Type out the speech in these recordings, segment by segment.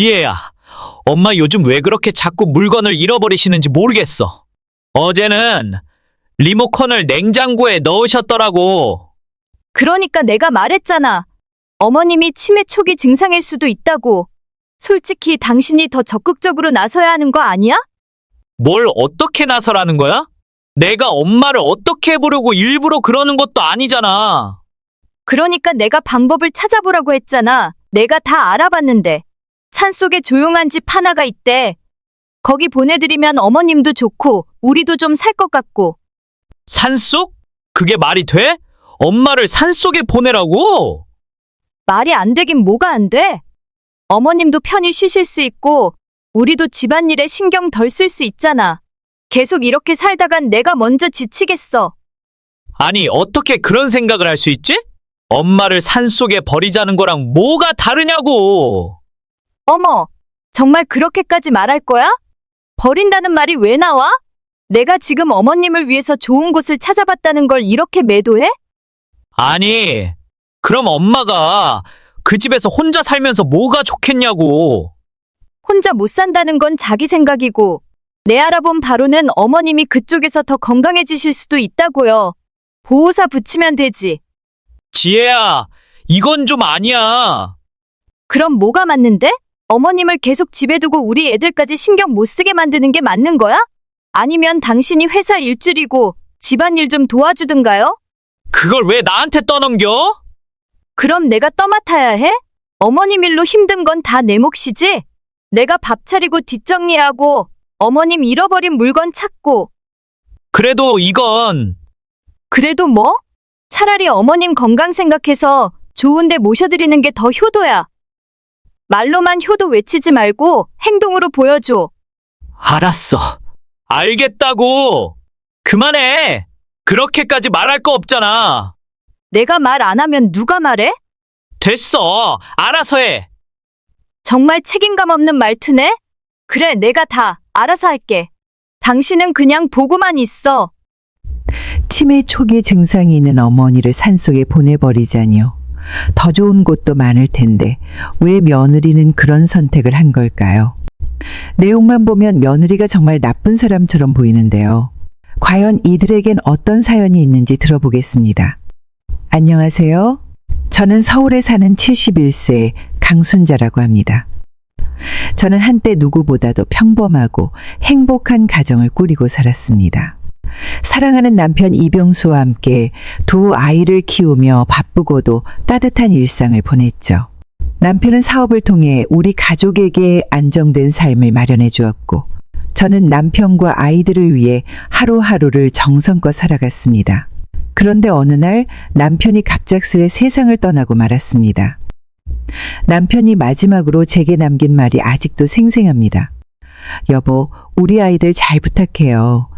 지혜야, 엄마 요즘 왜 그렇게 자꾸 물건을 잃어버리시는지 모르겠어. 어제는 리모컨을 냉장고에 넣으셨더라고. 그러니까 내가 말했잖아. 어머님이 치매 초기 증상일 수도 있다고. 솔직히 당신이 더 적극적으로 나서야 하는 거 아니야? 뭘 어떻게 나서라는 거야? 내가 엄마를 어떻게 해보려고 일부러 그러는 것도 아니잖아. 그러니까 내가 방법을 찾아보라고 했잖아. 내가 다 알아봤는데. 산속에 조용한 집 하나가 있대. 거기 보내드리면 어머님도 좋고 우리도 좀 살 것 같고. 산속? 그게 말이 돼? 엄마를 산속에 보내라고? 말이 안 되긴 뭐가 안 돼? 어머님도 편히 쉬실 수 있고 우리도 집안일에 신경 덜 쓸 수 있잖아. 계속 이렇게 살다간 내가 먼저 지치겠어. 아니, 어떻게 그런 생각을 할 수 있지? 엄마를 산속에 버리자는 거랑 뭐가 다르냐고! 어머, 정말 그렇게까지 말할 거야? 버린다는 말이 왜 나와? 내가 지금 어머님을 위해서 좋은 곳을 찾아봤다는 걸 이렇게 매도해? 아니, 그럼 엄마가 그 집에서 혼자 살면서 뭐가 좋겠냐고! 혼자 못 산다는 건 자기 생각이고 내 알아본 바로는 어머님이 그쪽에서 더 건강해지실 수도 있다고요. 보호사 붙이면 되지. 지혜야, 이건 좀 아니야. 그럼 뭐가 맞는데? 어머님을 계속 집에 두고 우리 애들까지 신경 못 쓰게 만드는 게 맞는 거야? 아니면 당신이 회사 일줄이고 집안일 좀 도와주든가요? 그걸 왜 나한테 떠넘겨? 그럼 내가 떠맡아야 해? 어머님 일로 힘든 건 다 내 몫이지? 내가 밥 차리고 뒷정리하고 어머님 잃어버린 물건 찾고. 그래도 이건 그래도 뭐? 차라리 어머님 건강 생각해서 좋은데 모셔드리는 게 더 효도야. 말로만 효도 외치지 말고 행동으로 보여줘. 알았어. 알겠다고. 그만해. 그렇게까지 말할 거 없잖아. 내가 말 안 하면 누가 말해? 됐어. 알아서 해. 정말 책임감 없는 말투네? 그래, 내가 다 알아서 할게. 당신은 그냥 보고만 있어. 치매 초기 증상이 있는 어머니를 산속에 보내버리자니요. 더 좋은 곳도 많을 텐데 왜 며느리는 그런 선택을 한 걸까요? 내용만 보면 며느리가 정말 나쁜 사람처럼 보이는데요. 과연 이들에겐 어떤 사연이 있는지 들어보겠습니다. 안녕하세요. 저는 서울에 사는 71세 강순자라고 합니다. 저는 한때 누구보다도 평범하고 행복한 가정을 꾸리고 살았습니다. 사랑하는 남편 이병수와 함께 두 아이를 키우며 바쁘고도 따뜻한 일상을 보냈죠. 남편은 사업을 통해 우리 가족에게 안정된 삶을 마련해 주었고 저는 남편과 아이들을 위해 하루하루를 정성껏 살아갔습니다. 그런데 어느 날 남편이 갑작스레 세상을 떠나고 말았습니다. 남편이 마지막으로 제게 남긴 말이 아직도 생생합니다. 여보, 우리 아이들 잘 부탁해요.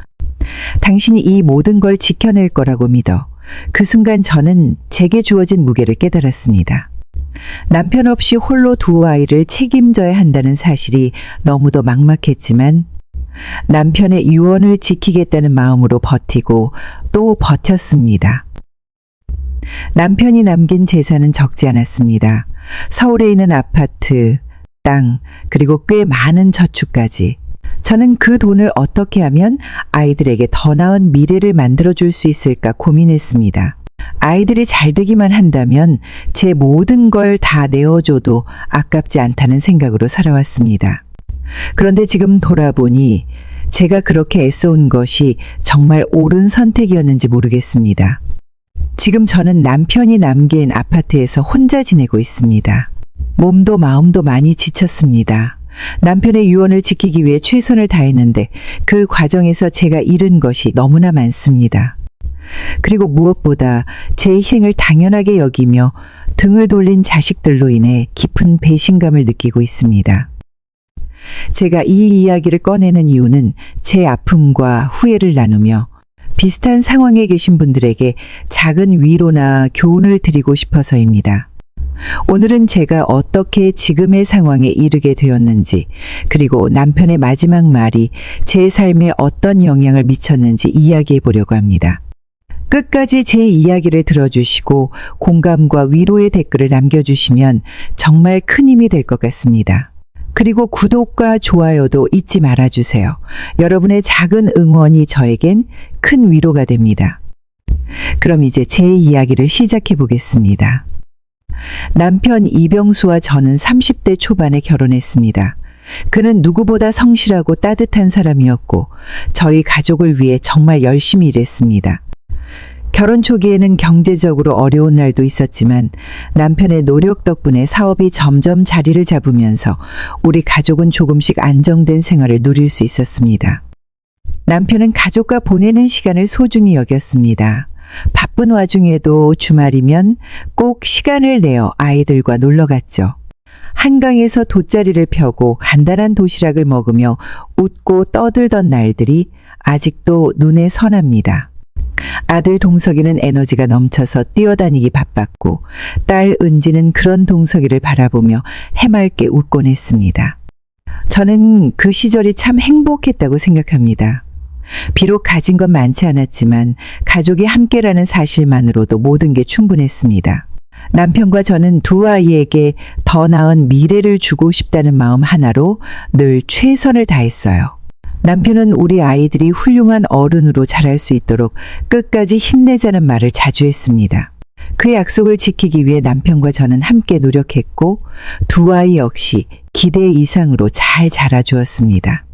당신이 이 모든 걸 지켜낼 거라고 믿어. 그 순간 저는 제게 주어진 무게를 깨달았습니다. 남편 없이 홀로 두 아이를 책임져야 한다는 사실이 너무도 막막했지만 남편의 유언을 지키겠다는 마음으로 버티고 또 버텼습니다. 남편이 남긴 재산은 적지 않았습니다. 서울에 있는 아파트, 땅, 그리고 꽤 많은 저축까지. 저는 그 돈을 어떻게 하면 아이들에게 더 나은 미래를 만들어줄 수 있을까 고민했습니다. 아이들이 잘 되기만 한다면 제 모든 걸 다 내어줘도 아깝지 않다는 생각으로 살아왔습니다. 그런데 지금 돌아보니 제가 그렇게 애써온 것이 정말 옳은 선택이었는지 모르겠습니다. 지금 저는 남편이 남긴 아파트에서 혼자 지내고 있습니다. 몸도 마음도 많이 지쳤습니다. 남편의 유언을 지키기 위해 최선을 다했는데 그 과정에서 제가 잃은 것이 너무나 많습니다. 그리고 무엇보다 제 희생을 당연하게 여기며 등을 돌린 자식들로 인해 깊은 배신감을 느끼고 있습니다. 제가 이 이야기를 꺼내는 이유는 제 아픔과 후회를 나누며 비슷한 상황에 계신 분들에게 작은 위로나 교훈을 드리고 싶어서입니다. 오늘은 제가 어떻게 지금의 상황에 이르게 되었는지, 그리고 남편의 마지막 말이 제 삶에 어떤 영향을 미쳤는지 이야기해 보려고 합니다. 끝까지 제 이야기를 들어주시고 공감과 위로의 댓글을 남겨주시면 정말 큰 힘이 될 것 같습니다. 그리고 구독과 좋아요도 잊지 말아주세요. 여러분의 작은 응원이 저에겐 큰 위로가 됩니다. 그럼 이제 제 이야기를 시작해 보겠습니다. 남편 이병수와 저는 30대 초반에 결혼했습니다. 그는 누구보다 성실하고 따뜻한 사람이었고 저희 가족을 위해 정말 열심히 일했습니다. 결혼 초기에는 경제적으로 어려운 날도 있었지만 남편의 노력 덕분에 사업이 점점 자리를 잡으면서 우리 가족은 조금씩 안정된 생활을 누릴 수 있었습니다. 남편은 가족과 보내는 시간을 소중히 여겼습니다. 바쁜 와중에도 주말이면 꼭 시간을 내어 아이들과 놀러 갔죠. 한강에서 돗자리를 펴고 간단한 도시락을 먹으며 웃고 떠들던 날들이 아직도 눈에 선합니다. 아들 동석이는 에너지가 넘쳐서 뛰어다니기 바빴고 딸 은지는 그런 동석이를 바라보며 해맑게 웃곤 했습니다. 저는 그 시절이 참 행복했다고 생각합니다. 비록 가진 건 많지 않았지만 가족이 함께라는 사실만으로도 모든 게 충분했습니다. 남편과 저는 두 아이에게 더 나은 미래를 주고 싶다는 마음 하나로 늘 최선을 다했어요. 남편은 우리 아이들이 훌륭한 어른으로 자랄 수 있도록 끝까지 힘내자는 말을 자주 했습니다. 그 약속을 지키기 위해 남편과 저는 함께 노력했고 두 아이 역시 기대 이상으로 잘 자라주었습니다.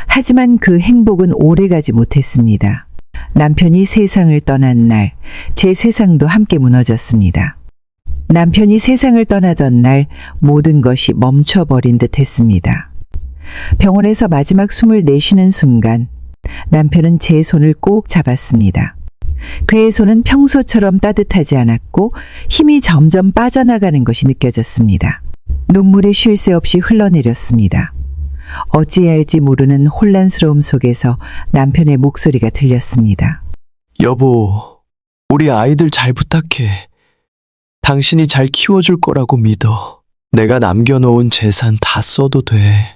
하지만 그 행복은 오래가지 못했습니다. 남편이 세상을 떠난 날, 제 세상도 함께 무너졌습니다. 남편이 세상을 떠나던 날 모든 것이 멈춰버린 듯 했습니다. 병원에서 마지막 숨을 내쉬는 순간 남편은 제 손을 꼭 잡았습니다. 그의 손은 평소처럼 따뜻하지 않았고 힘이 점점 빠져나가는 것이 느껴졌습니다. 눈물이 쉴 새 없이 흘러내렸습니다. 어찌해야 할지 모르는 혼란스러움 속에서 남편의 목소리가 들렸습니다. 여보, 우리 아이들 잘 부탁해. 당신이 잘 키워줄 거라고 믿어. 내가 남겨놓은 재산 다 써도 돼.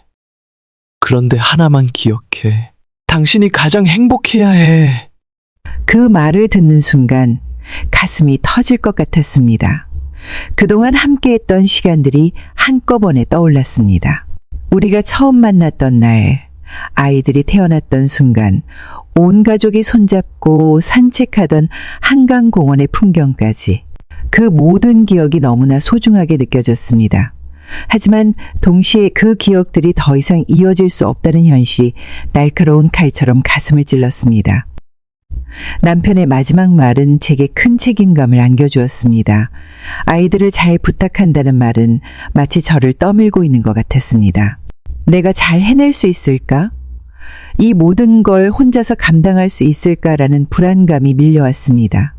그런데 하나만 기억해. 당신이 가장 행복해야 해. 그 말을 듣는 순간 가슴이 터질 것 같았습니다. 그동안 함께했던 시간들이 한꺼번에 떠올랐습니다. 우리가 처음 만났던 날, 아이들이 태어났던 순간, 온 가족이 손잡고 산책하던 한강공원의 풍경까지 그 모든 기억이 너무나 소중하게 느껴졌습니다. 하지만 동시에 그 기억들이 더 이상 이어질 수 없다는 현실이 날카로운 칼처럼 가슴을 찔렀습니다. 남편의 마지막 말은 제게 큰 책임감을 안겨주었습니다. 아이들을 잘 부탁한다는 말은 마치 저를 떠밀고 있는 것 같았습니다. 내가 잘 해낼 수 있을까? 이 모든 걸 혼자서 감당할 수 있을까라는 불안감이 밀려왔습니다.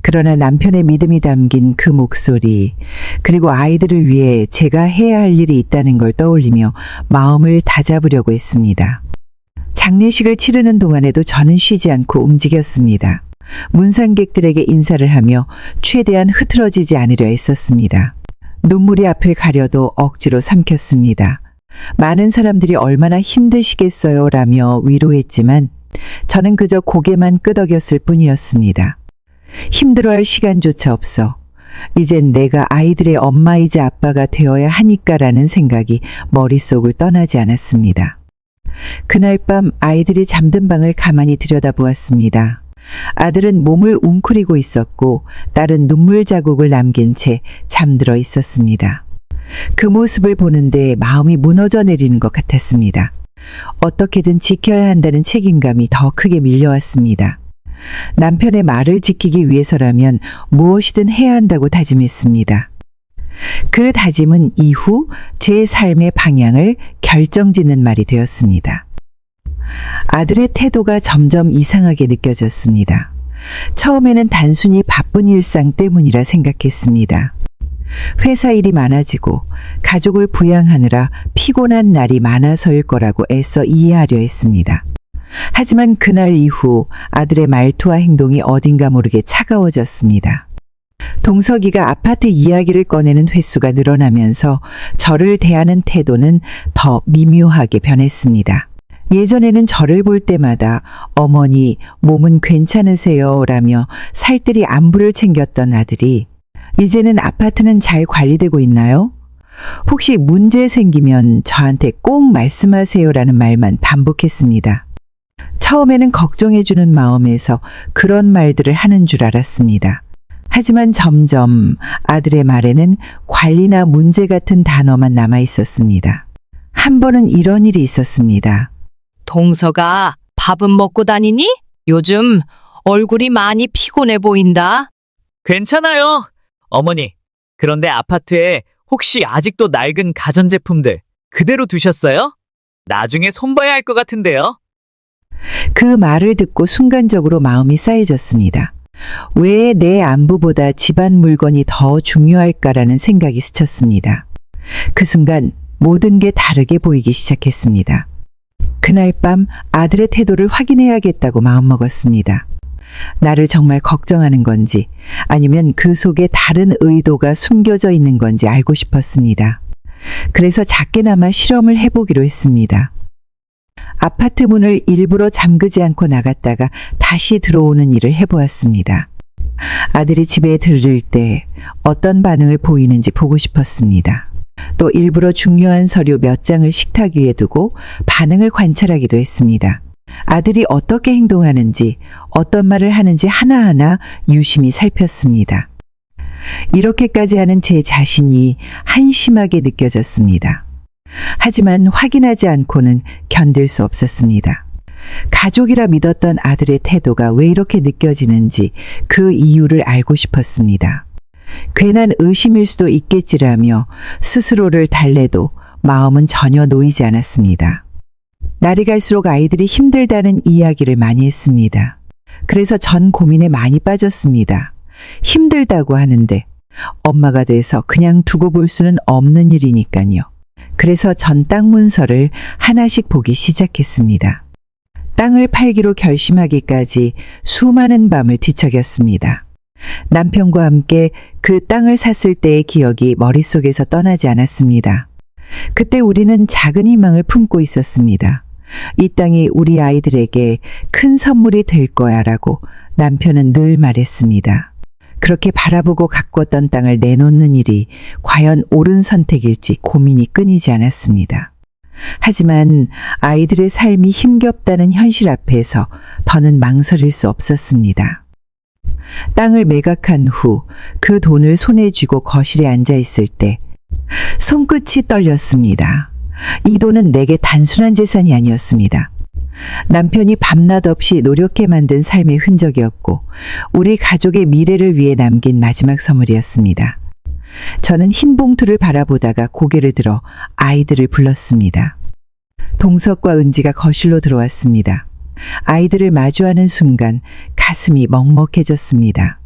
그러나 남편의 믿음이 담긴 그 목소리, 그리고 아이들을 위해 제가 해야 할 일이 있다는 걸 떠올리며 마음을 다잡으려고 했습니다. 장례식을 치르는 동안에도 저는 쉬지 않고 움직였습니다. 문상객들에게 인사를 하며 최대한 흐트러지지 않으려 애썼습니다. 눈물이 앞을 가려도 억지로 삼켰습니다. 많은 사람들이 얼마나 힘드시겠어요 라며 위로했지만 저는 그저 고개만 끄덕였을 뿐이었습니다. 힘들어할 시간조차 없어. 이젠 내가 아이들의 엄마이자 아빠가 되어야 하니까라는 생각이 머릿속을 떠나지 않았습니다. 그날 밤 아이들이 잠든 방을 가만히 들여다보았습니다. 아들은 몸을 웅크리고 있었고 딸은 눈물 자국을 남긴 채 잠들어 있었습니다. 그 모습을 보는데 마음이 무너져 내리는 것 같았습니다. 어떻게든 지켜야 한다는 책임감이 더 크게 밀려왔습니다. 남편의 말을 지키기 위해서라면 무엇이든 해야 한다고 다짐했습니다. 그 다짐은 이후 제 삶의 방향을 결정짓는 말이 되었습니다. 아들의 태도가 점점 이상하게 느껴졌습니다. 처음에는 단순히 바쁜 일상 때문이라 생각했습니다. 회사 일이 많아지고 가족을 부양하느라 피곤한 날이 많아서일 거라고 애써 이해하려 했습니다. 하지만 그날 이후 아들의 말투와 행동이 어딘가 모르게 차가워졌습니다. 동석이가 아파트 이야기를 꺼내는 횟수가 늘어나면서 저를 대하는 태도는 더 미묘하게 변했습니다. 예전에는 저를 볼 때마다 어머니 몸은 괜찮으세요? 라며 살뜰히 안부를 챙겼던 아들이 이제는 아파트는 잘 관리되고 있나요? 혹시 문제 생기면 저한테 꼭 말씀하세요라는 말만 반복했습니다. 처음에는 걱정해주는 마음에서 그런 말들을 하는 줄 알았습니다. 하지만 점점 아들의 말에는 관리나 문제 같은 단어만 남아 있었습니다. 한 번은 이런 일이 있었습니다. 동서가 밥은 먹고 다니니? 요즘 얼굴이 많이 피곤해 보인다. 괜찮아요. 어머니, 그런데 아파트에 혹시 아직도 낡은 가전제품들 그대로 두셨어요? 나중에 손봐야 할 것 같은데요. 그 말을 듣고 순간적으로 마음이 싸해졌습니다. 왜 내 안부보다 집안 물건이 더 중요할까라는 생각이 스쳤습니다. 그 순간 모든 게 다르게 보이기 시작했습니다. 그날 밤 아들의 태도를 확인해야겠다고 마음먹었습니다. 나를 정말 걱정하는 건지 아니면 그 속에 다른 의도가 숨겨져 있는 건지 알고 싶었습니다. 그래서 작게나마 실험을 해보기로 했습니다. 아파트 문을 일부러 잠그지 않고 나갔다가 다시 들어오는 일을 해보았습니다. 아들이 집에 들을 때 어떤 반응을 보이는지 보고 싶었습니다. 또 일부러 중요한 서류 몇 장을 식탁 위에 두고 반응을 관찰하기도 했습니다. 아들이 어떻게 행동하는지, 어떤 말을 하는지 하나하나 유심히 살폈습니다. 이렇게까지 하는 제 자신이 한심하게 느껴졌습니다. 하지만 확인하지 않고는 견딜 수 없었습니다. 가족이라 믿었던 아들의 태도가 왜 이렇게 느껴지는지 그 이유를 알고 싶었습니다. 괜한 의심일 수도 있겠지라며 스스로를 달래도 마음은 전혀 놓이지 않았습니다. 날이 갈수록 아이들이 힘들다는 이야기를 많이 했습니다. 그래서 전 고민에 많이 빠졌습니다. 힘들다고 하는데 엄마가 돼서 그냥 두고 볼 수는 없는 일이니까요. 그래서 전 땅 문서를 하나씩 보기 시작했습니다. 땅을 팔기로 결심하기까지 수많은 밤을 뒤척였습니다. 남편과 함께 그 땅을 샀을 때의 기억이 머릿속에서 떠나지 않았습니다. 그때 우리는 작은 희망을 품고 있었습니다. 이 땅이 우리 아이들에게 큰 선물이 될 거야라고 남편은 늘 말했습니다. 그렇게 바라보고 가꾸었던 땅을 내놓는 일이 과연 옳은 선택일지 고민이 끊이지 않았습니다. 하지만 아이들의 삶이 힘겹다는 현실 앞에서 더는 망설일 수 없었습니다. 땅을 매각한 후 그 돈을 손에 쥐고 거실에 앉아 있을 때 손끝이 떨렸습니다. 이 돈은 내게 단순한 재산이 아니었습니다. 남편이 밤낮 없이 노력해 만든 삶의 흔적이었고 우리 가족의 미래를 위해 남긴 마지막 선물이었습니다. 저는 흰 봉투를 바라보다가 고개를 들어 아이들을 불렀습니다. 동석과 은지가 거실로 들어왔습니다. 아이들을 마주하는 순간 가슴이 먹먹해졌습니다.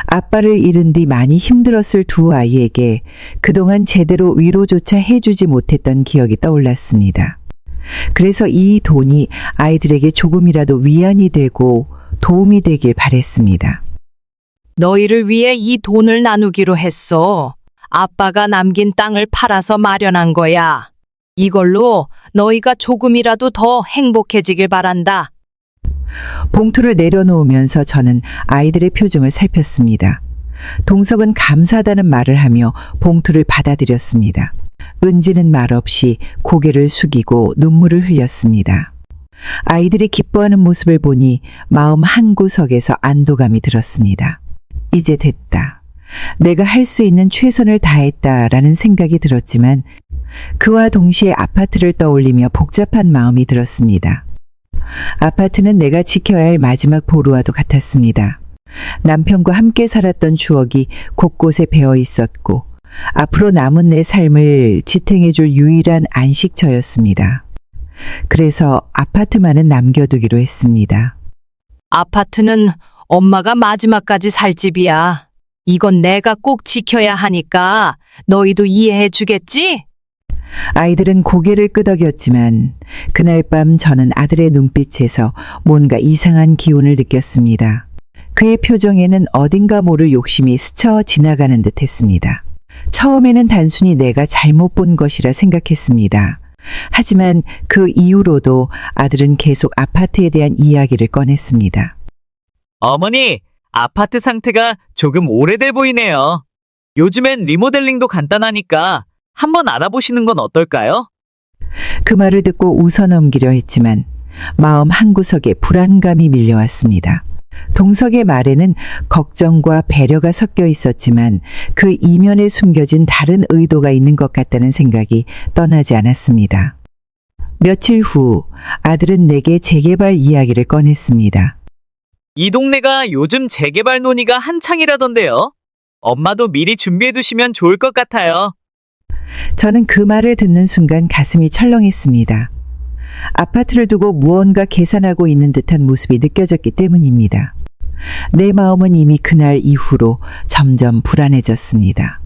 아빠를 잃은 뒤 많이 힘들었을 두 아이에게 그동안 제대로 위로조차 해주지 못했던 기억이 떠올랐습니다. 그래서 이 돈이 아이들에게 조금이라도 위안이 되고 도움이 되길 바랬습니다. 너희를 위해 이 돈을 나누기로 했어. 아빠가 남긴 땅을 팔아서 마련한 거야. 이걸로 너희가 조금이라도 더 행복해지길 바란다. 봉투를 내려놓으면서 저는 아이들의 표정을 살폈습니다. 동석은 감사하다는 말을 하며 봉투를 받아들였습니다. 은지는 말없이 고개를 숙이고 눈물을 흘렸습니다. 아이들이 기뻐하는 모습을 보니 마음 한구석에서 안도감이 들었습니다. 이제 됐다. 내가 할 수 있는 최선을 다했다라는 생각이 들었지만 그와 동시에 아파트를 떠올리며 복잡한 마음이 들었습니다. 아파트는 내가 지켜야 할 마지막 보루와도 같았습니다. 남편과 함께 살았던 추억이 곳곳에 배어 있었고 앞으로 남은 내 삶을 지탱해줄 유일한 안식처였습니다. 그래서 아파트만은 남겨두기로 했습니다. 아파트는 엄마가 마지막까지 살 집이야. 이건 내가 꼭 지켜야 하니까 너희도 이해해 주겠지? 아이들은 고개를 끄덕였지만 그날 밤 저는 아들의 눈빛에서 뭔가 이상한 기운을 느꼈습니다. 그의 표정에는 어딘가 모를 욕심이 스쳐 지나가는 듯 했습니다. 처음에는 단순히 내가 잘못 본 것이라 생각했습니다. 하지만 그 이후로도 아들은 계속 아파트에 대한 이야기를 꺼냈습니다. 어머니, 아파트 상태가 조금 오래돼 보이네요. 요즘엔 리모델링도 간단하니까 한번 알아보시는 건 어떨까요? 그 말을 듣고 웃어넘기려 했지만 마음 한구석에 불안감이 밀려왔습니다. 동석의 말에는 걱정과 배려가 섞여 있었지만 그 이면에 숨겨진 다른 의도가 있는 것 같다는 생각이 떠나지 않았습니다. 며칠 후 아들은 내게 재개발 이야기를 꺼냈습니다. 이 동네가 요즘 재개발 논의가 한창이라던데요. 엄마도 미리 준비해 두시면 좋을 것 같아요. 저는 그 말을 듣는 순간 가슴이 철렁했습니다. 아파트를 두고 무언가 계산하고 있는 듯한 모습이 느껴졌기 때문입니다. 내 마음은 이미 그날 이후로 점점 불안해졌습니다.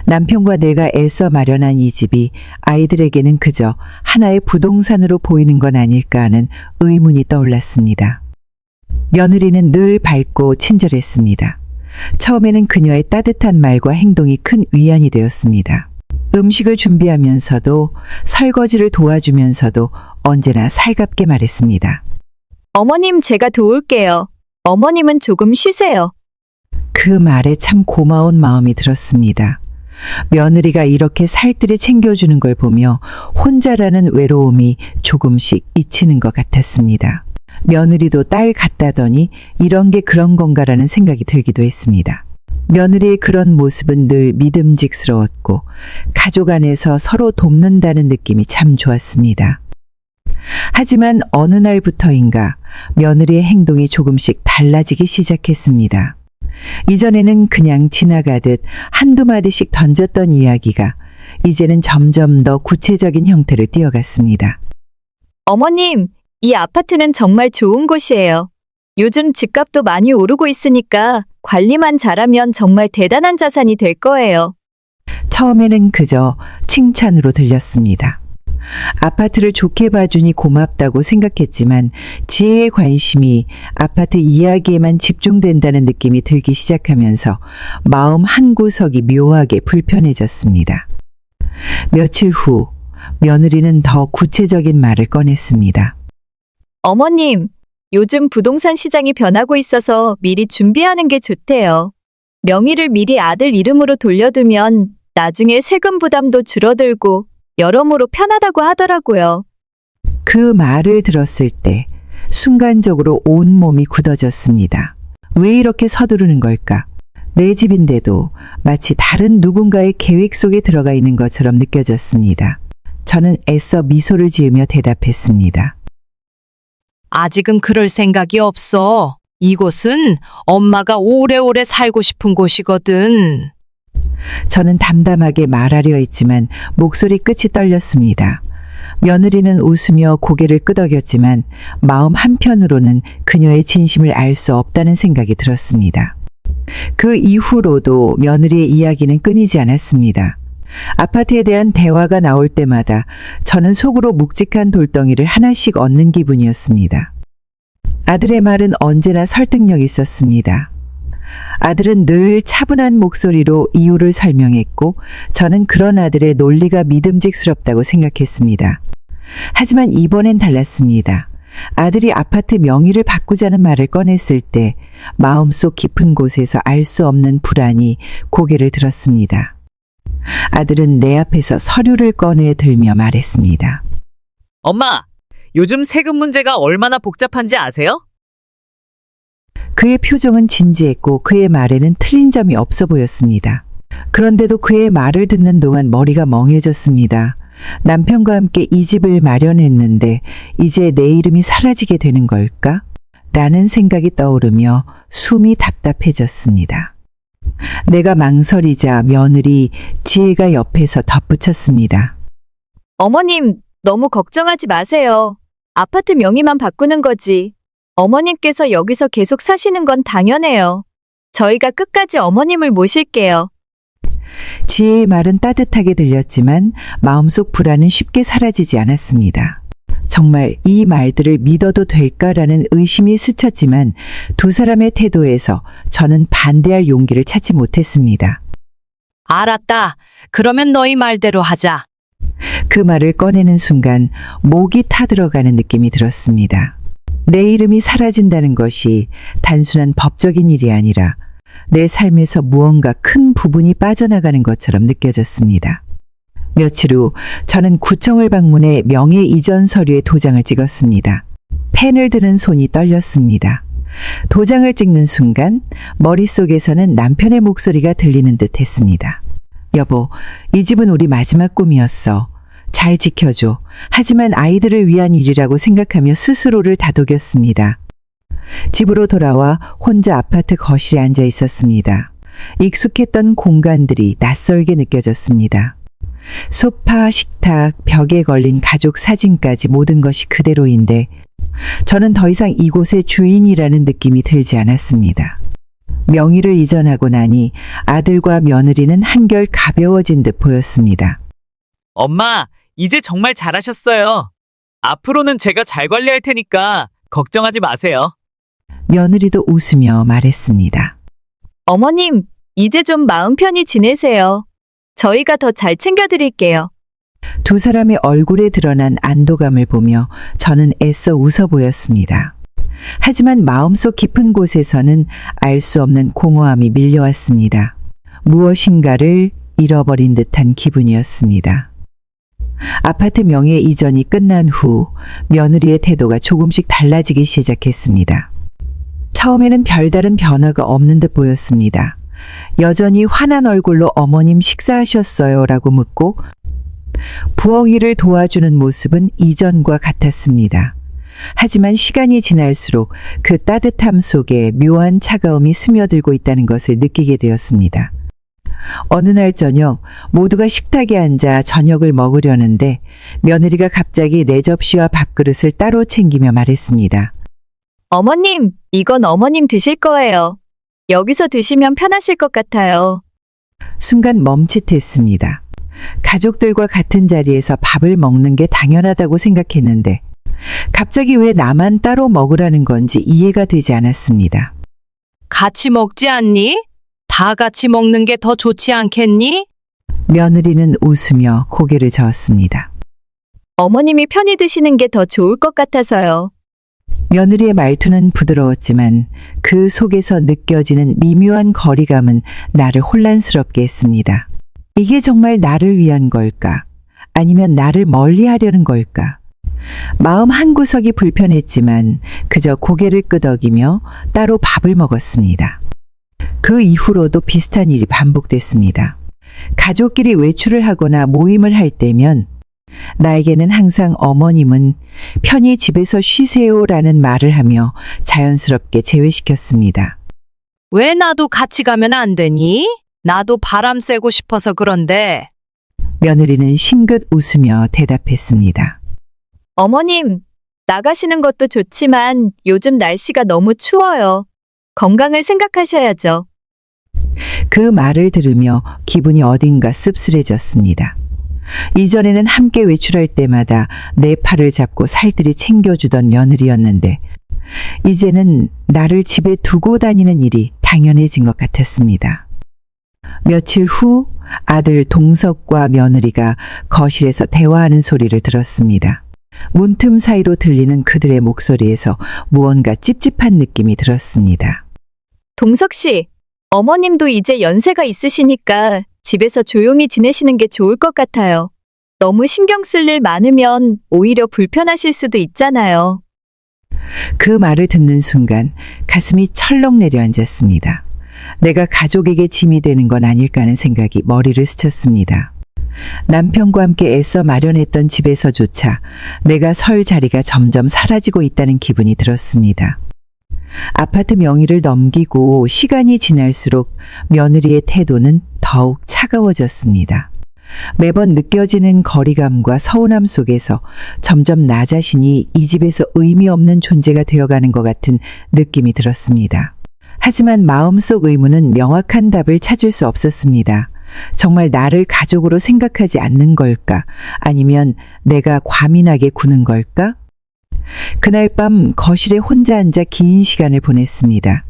남편과 내가 애써 마련한 이 집이 아이들에게는 그저 하나의 부동산으로 보이는 건 아닐까 하는 의문이 떠올랐습니다. 며느리는 늘 밝고 친절했습니다. 처음에는 그녀의 따뜻한 말과 행동이 큰 위안이 되었습니다. 음식을 준비하면서도 설거지를 도와주면서도 언제나 살갑게 말했습니다. 어머님, 제가 도울게요. 어머님은 조금 쉬세요. 그 말에 참 고마운 마음이 들었습니다. 며느리가 이렇게 살뜰히 챙겨주는 걸 보며 혼자라는 외로움이 조금씩 잊히는 것 같았습니다. 며느리도 딸 같다더니 이런 게 그런 건가라는 생각이 들기도 했습니다. 며느리의 그런 모습은 늘 믿음직스러웠고 가족 안에서 서로 돕는다는 느낌이 참 좋았습니다. 하지만 어느 날부터인가 며느리의 행동이 조금씩 달라지기 시작했습니다. 이전에는 그냥 지나가듯 한두 마디씩 던졌던 이야기가 이제는 점점 더 구체적인 형태를 띠어갔습니다. 어머님, 이 아파트는 정말 좋은 곳이에요. 요즘 집값도 많이 오르고 있으니까 관리만 잘하면 정말 대단한 자산이 될 거예요. 처음에는 그저 칭찬으로 들렸습니다. 아파트를 좋게 봐주니 고맙다고 생각했지만 지혜의 관심이 아파트 이야기에만 집중된다는 느낌이 들기 시작하면서 마음 한구석이 묘하게 불편해졌습니다. 며칠 후 며느리는 더 구체적인 말을 꺼냈습니다. 어머님, 요즘 부동산 시장이 변하고 있어서 미리 준비하는 게 좋대요. 명의를 미리 아들 이름으로 돌려두면 나중에 세금 부담도 줄어들고 여러모로 편하다고 하더라고요. 그 말을 들었을 때 순간적으로 온몸이 굳어졌습니다. 왜 이렇게 서두르는 걸까? 내 집인데도 마치 다른 누군가의 계획 속에 들어가 있는 것처럼 느껴졌습니다. 저는 애써 미소를 지으며 대답했습니다. 아직은 그럴 생각이 없어. 이곳은 엄마가 오래오래 살고 싶은 곳이거든. 저는 담담하게 말하려 했지만 목소리 끝이 떨렸습니다. 며느리는 웃으며 고개를 끄덕였지만 마음 한편으로는 그녀의 진심을 알 수 없다는 생각이 들었습니다. 그 이후로도 며느리의 이야기는 끊이지 않았습니다. 아파트에 대한 대화가 나올 때마다 저는 속으로 묵직한 돌덩이를 하나씩 얻는 기분이었습니다. 아들의 말은 언제나 설득력이 있었습니다. 아들은 늘 차분한 목소리로 이유를 설명했고 저는 그런 아들의 논리가 믿음직스럽다고 생각했습니다. 하지만 이번엔 달랐습니다. 아들이 아파트 명의를 바꾸자는 말을 꺼냈을 때 마음속 깊은 곳에서 알 수 없는 불안이 고개를 들었습니다. 아들은 내 앞에서 서류를 꺼내 들며 말했습니다. 엄마, 요즘 세금 문제가 얼마나 복잡한지 아세요? 그의 표정은 진지했고 그의 말에는 틀린 점이 없어 보였습니다. 그런데도 그의 말을 듣는 동안 머리가 멍해졌습니다. 남편과 함께 이 집을 마련했는데 이제 내 이름이 사라지게 되는 걸까? 라는 생각이 떠오르며 숨이 답답해졌습니다. 내가 망설이자 며느리 지혜가 옆에서 덧붙였습니다. 어머님, 너무 걱정하지 마세요. 아파트 명의만 바꾸는 거지. 어머님께서 여기서 계속 사시는 건 당연해요. 저희가 끝까지 어머님을 모실게요. 지혜의 말은 따뜻하게 들렸지만 마음속 불안은 쉽게 사라지지 않았습니다. 정말 이 말들을 믿어도 될까라는 의심이 스쳤지만 두 사람의 태도에서 저는 반대할 용기를 찾지 못했습니다. 알았다. 그러면 너희 말대로 하자. 그 말을 꺼내는 순간 목이 타들어가는 느낌이 들었습니다. 내 이름이 사라진다는 것이 단순한 법적인 일이 아니라 내 삶에서 무언가 큰 부분이 빠져나가는 것처럼 느껴졌습니다. 며칠 후 저는 구청을 방문해 명예 이전 서류에 도장을 찍었습니다. 펜을 드는 손이 떨렸습니다. 도장을 찍는 순간 머릿속에서는 남편의 목소리가 들리는 듯 했습니다. 여보, 이 집은 우리 마지막 꿈이었어. 잘 지켜줘. 하지만 아이들을 위한 일이라고 생각하며 스스로를 다독였습니다. 집으로 돌아와 혼자 아파트 거실에 앉아 있었습니다. 익숙했던 공간들이 낯설게 느껴졌습니다. 소파, 식탁, 벽에 걸린 가족 사진까지 모든 것이 그대로인데 저는 더 이상 이곳의 주인이라는 느낌이 들지 않았습니다. 명의를 이전하고 나니 아들과 며느리는 한결 가벼워진 듯 보였습니다. 엄마, 이제 정말 잘하셨어요. 앞으로는 제가 잘 관리할 테니까 걱정하지 마세요. 며느리도 웃으며 말했습니다. 어머님, 이제 좀 마음 편히 지내세요. 저희가 더 잘 챙겨드릴게요. 두 사람의 얼굴에 드러난 안도감을 보며 저는 애써 웃어 보였습니다. 하지만 마음속 깊은 곳에서는 알 수 없는 공허함이 밀려왔습니다. 무엇인가를 잃어버린 듯한 기분이었습니다. 아파트 명예 이전이 끝난 후 며느리의 태도가 조금씩 달라지기 시작했습니다. 처음에는 별다른 변화가 없는 듯 보였습니다. 여전히 환한 얼굴로 어머님 식사하셨어요? 라고 묻고 부엌 일을 도와주는 모습은 이전과 같았습니다. 하지만 시간이 지날수록 그 따뜻함 속에 묘한 차가움이 스며들고 있다는 것을 느끼게 되었습니다. 어느 날 저녁 모두가 식탁에 앉아 저녁을 먹으려는데 며느리가 갑자기 내 접시와 밥그릇을 따로 챙기며 말했습니다. 어머님, 이건 어머님 드실 거예요. 여기서 드시면 편하실 것 같아요. 순간 멈칫했습니다. 가족들과 같은 자리에서 밥을 먹는 게 당연하다고 생각했는데 갑자기 왜 나만 따로 먹으라는 건지 이해가 되지 않았습니다. 같이 먹지 않니? 다 같이 먹는 게 더 좋지 않겠니? 며느리는 웃으며 고개를 저었습니다. 어머님이 편히 드시는 게 더 좋을 것 같아서요. 며느리의 말투는 부드러웠지만 그 속에서 느껴지는 미묘한 거리감은 나를 혼란스럽게 했습니다. 이게 정말 나를 위한 걸까? 아니면 나를 멀리하려는 걸까? 마음 한구석이 불편했지만 그저 고개를 끄덕이며 따로 밥을 먹었습니다. 그 이후로도 비슷한 일이 반복됐습니다. 가족끼리 외출을 하거나 모임을 할 때면 나에게는 항상 어머님은 편히 집에서 쉬세요라는 말을 하며 자연스럽게 제외시켰습니다. 왜 나도 같이 가면 안 되니? 나도 바람 쐬고 싶어서 그런데. 며느리는 싱긋 웃으며 대답했습니다. 어머님, 나가시는 것도 좋지만 요즘 날씨가 너무 추워요. 건강을 생각하셔야죠. 그 말을 들으며 기분이 어딘가 씁쓸해졌습니다. 이전에는 함께 외출할 때마다 내 팔을 잡고 살뜰히 챙겨주던 며느리였는데 이제는 나를 집에 두고 다니는 일이 당연해진 것 같았습니다. 며칠 후 아들 동석과 며느리가 거실에서 대화하는 소리를 들었습니다. 문틈 사이로 들리는 그들의 목소리에서 무언가 찝찝한 느낌이 들었습니다. 동석 씨, 어머님도 이제 연세가 있으시니까 집에서 조용히 지내시는 게 좋을 것 같아요. 너무 신경 쓸 일 많으면 오히려 불편하실 수도 있잖아요. 그 말을 듣는 순간 가슴이 철렁 내려앉았습니다. 내가 가족에게 짐이 되는 건 아닐까 하는 생각이 머리를 스쳤습니다. 남편과 함께 애써 마련했던 집에서조차 내가 설 자리가 점점 사라지고 있다는 기분이 들었습니다. 아파트 명의를 넘기고 시간이 지날수록 며느리의 태도는 더욱 차가워졌습니다. 매번 느껴지는 거리감과 서운함 속에서 점점 나 자신이 이 집에서 의미 없는 존재가 되어가는 것 같은 느낌이 들었습니다. 하지만 마음속 의문은 명확한 답을 찾을 수 없었습니다. 정말 나를 가족으로 생각하지 않는 걸까? 아니면 내가 과민하게 구는 걸까? 그날 밤 거실에 혼자 앉아 긴 시간을 보냈습니다.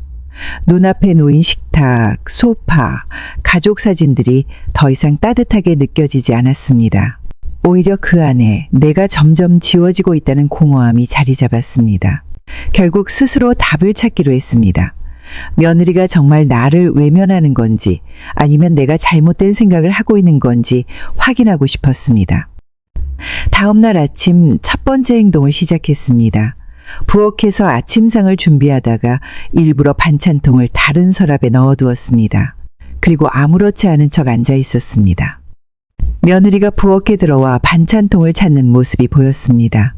눈앞에 놓인 식탁, 소파, 가족 사진들이 더 이상 따뜻하게 느껴지지 않았습니다. 오히려 그 안에 내가 점점 지워지고 있다는 공허함이 자리 잡았습니다. 결국 스스로 답을 찾기로 했습니다. 며느리가 정말 나를 외면하는 건지 아니면 내가 잘못된 생각을 하고 있는 건지 확인하고 싶었습니다. 다음 날 아침 첫 번째 행동을 시작했습니다. 부엌에서 아침상을 준비하다가 일부러 반찬통을 다른 서랍에 넣어두었습니다. 그리고 아무렇지 않은 척 앉아 있었습니다. 며느리가 부엌에 들어와 반찬통을 찾는 모습이 보였습니다.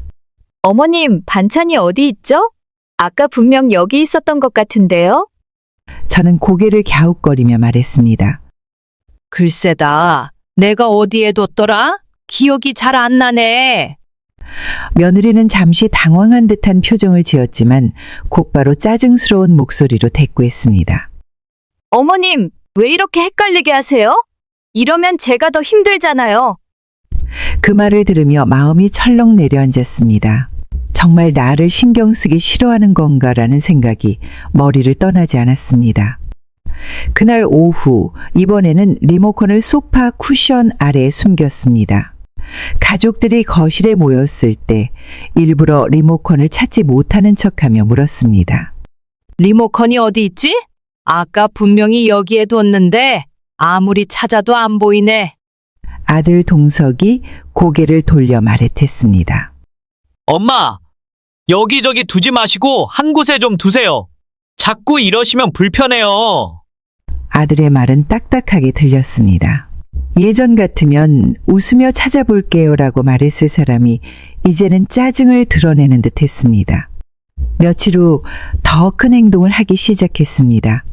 어머님, 반찬이 어디 있죠? 아까 분명 여기 있었던 것 같은데요? 저는 고개를 갸웃거리며 말했습니다. 글쎄다. 내가 어디에 뒀더라? 기억이 잘 안 나네. 며느리는 잠시 당황한 듯한 표정을 지었지만 곧바로 짜증스러운 목소리로 대꾸했습니다. 어머님, 왜 이렇게 헷갈리게 하세요? 이러면 제가 더 힘들잖아요. 그 말을 들으며 마음이 철렁 내려앉았습니다. 정말 나를 신경 쓰기 싫어하는 건가라는 생각이 머리를 떠나지 않았습니다. 그날 오후, 이번에는 리모컨을 소파 쿠션 아래에 숨겼습니다. 가족들이 거실에 모였을 때 일부러 리모컨을 찾지 못하는 척하며 물었습니다. 리모컨이 어디 있지? 아까 분명히 여기에 뒀는데 아무리 찾아도 안 보이네. 아들 동석이 고개를 돌려 말했습니다. 엄마, 여기저기 두지 마시고 한 곳에 좀 두세요. 자꾸 이러시면 불편해요. 아들의 말은 딱딱하게 들렸습니다. 예전 같으면 웃으며 찾아볼게요라고 말했을 사람이 이제는 짜증을 드러내는 듯 했습니다. 며칠 후 더 큰 행동을 하기 시작했습니다.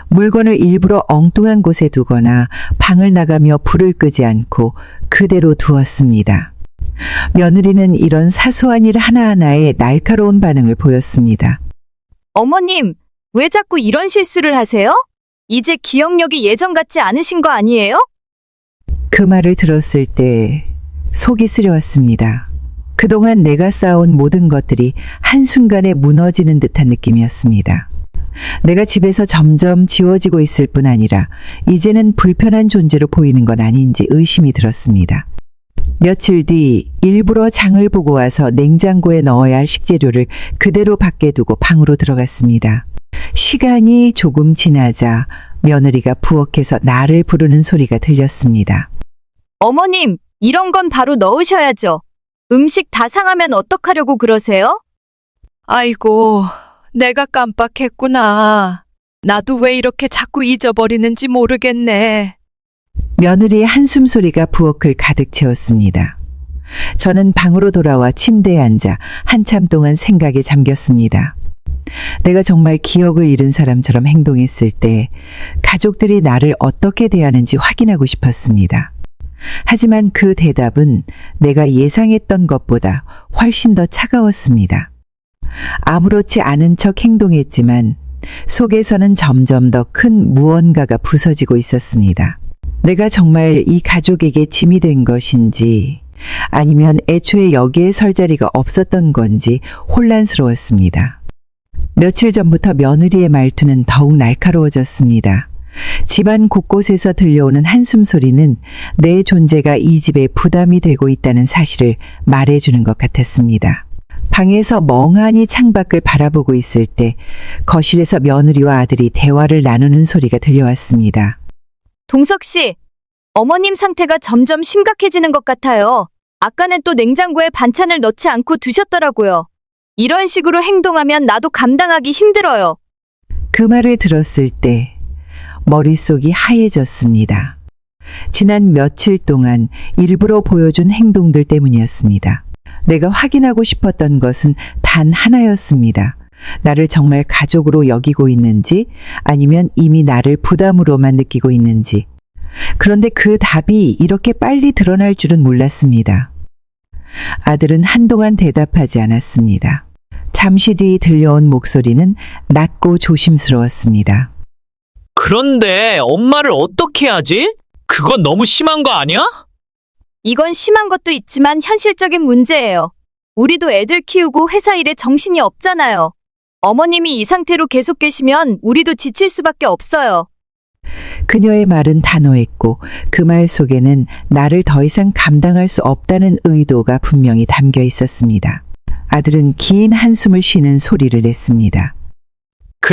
물건을 일부러 엉뚱한 곳에 두거나 방을 나가며 불을 끄지 않고 그대로 두었습니다. 며느리는 이런 사소한 일 하나하나에 날카로운 반응을 보였습니다. 어머님, 왜 자꾸 이런 실수를 하세요? 이제 기억력이 예전 같지 않으신 거 아니에요? 그 말을 들었을 때 속이 쓰려왔습니다. 그동안 내가 쌓아온 모든 것들이 한순간에 무너지는 듯한 느낌이었습니다. 내가 집에서 점점 지워지고 있을 뿐 아니라 이제는 불편한 존재로 보이는 건 아닌지 의심이 들었습니다. 며칠 뒤 일부러 장을 보고 와서 냉장고에 넣어야 할 식재료를 그대로 밖에 두고 방으로 들어갔습니다. 시간이 조금 지나자 며느리가 부엌에서 나를 부르는 소리가 들렸습니다. 어머님, 이런 건 바로 넣으셔야죠. 음식 다 상하면 어떡하려고 그러세요? 아이고, 내가 깜빡했구나. 나도 왜 이렇게 자꾸 잊어버리는지 모르겠네. 며느리의 한숨 소리가 부엌을 가득 채웠습니다. 저는 방으로 돌아와 침대에 앉아 한참 동안 생각에 잠겼습니다. 내가 정말 기억을 잃은 사람처럼 행동했을 때 가족들이 나를 어떻게 대하는지 확인하고 싶었습니다. 하지만 그 대답은 내가 예상했던 것보다 훨씬 더 차가웠습니다. 아무렇지 않은 척 행동했지만 속에서는 점점 더 큰 무언가가 부서지고 있었습니다. 내가 정말 이 가족에게 짐이 된 것인지 아니면 애초에 여기에 설 자리가 없었던 건지 혼란스러웠습니다. 며칠 전부터 며느리의 말투는 더욱 날카로워졌습니다. 집안 곳곳에서 들려오는 한숨 소리는 내 존재가 이 집에 부담이 되고 있다는 사실을 말해주는 것 같았습니다. 방에서 멍하니 창밖을 바라보고 있을 때 거실에서 며느리와 아들이 대화를 나누는 소리가 들려왔습니다. 동석 씨, 어머님 상태가 점점 심각해지는 것 같아요. 아까는 또 냉장고에 반찬을 넣지 않고 두셨더라고요. 이런 식으로 행동하면 나도 감당하기 힘들어요. 그 말을 들었을 때 머릿속이 하얘졌습니다. 지난 며칠 동안 일부러 보여준 행동들 때문이었습니다. 내가 확인하고 싶었던 것은 단 하나였습니다. 나를 정말 가족으로 여기고 있는지 아니면 이미 나를 부담으로만 느끼고 있는지. 그런데 그 답이 이렇게 빨리 드러날 줄은 몰랐습니다. 아들은 한동안 대답하지 않았습니다. 잠시 뒤 들려온 목소리는 낮고 조심스러웠습니다. 그런데 엄마를 어떻게 하지? 그건 너무 심한 거 아니야? 이건 심한 것도 있지만 현실적인 문제예요. 우리도 애들 키우고 회사 일에 정신이 없잖아요. 어머님이 이 상태로 계속 계시면 우리도 지칠 수밖에 없어요. 그녀의 말은 단호했고 그 말 속에는 나를 더 이상 감당할 수 없다는 의도가 분명히 담겨 있었습니다. 아들은 긴 한숨을 쉬는 소리를 냈습니다.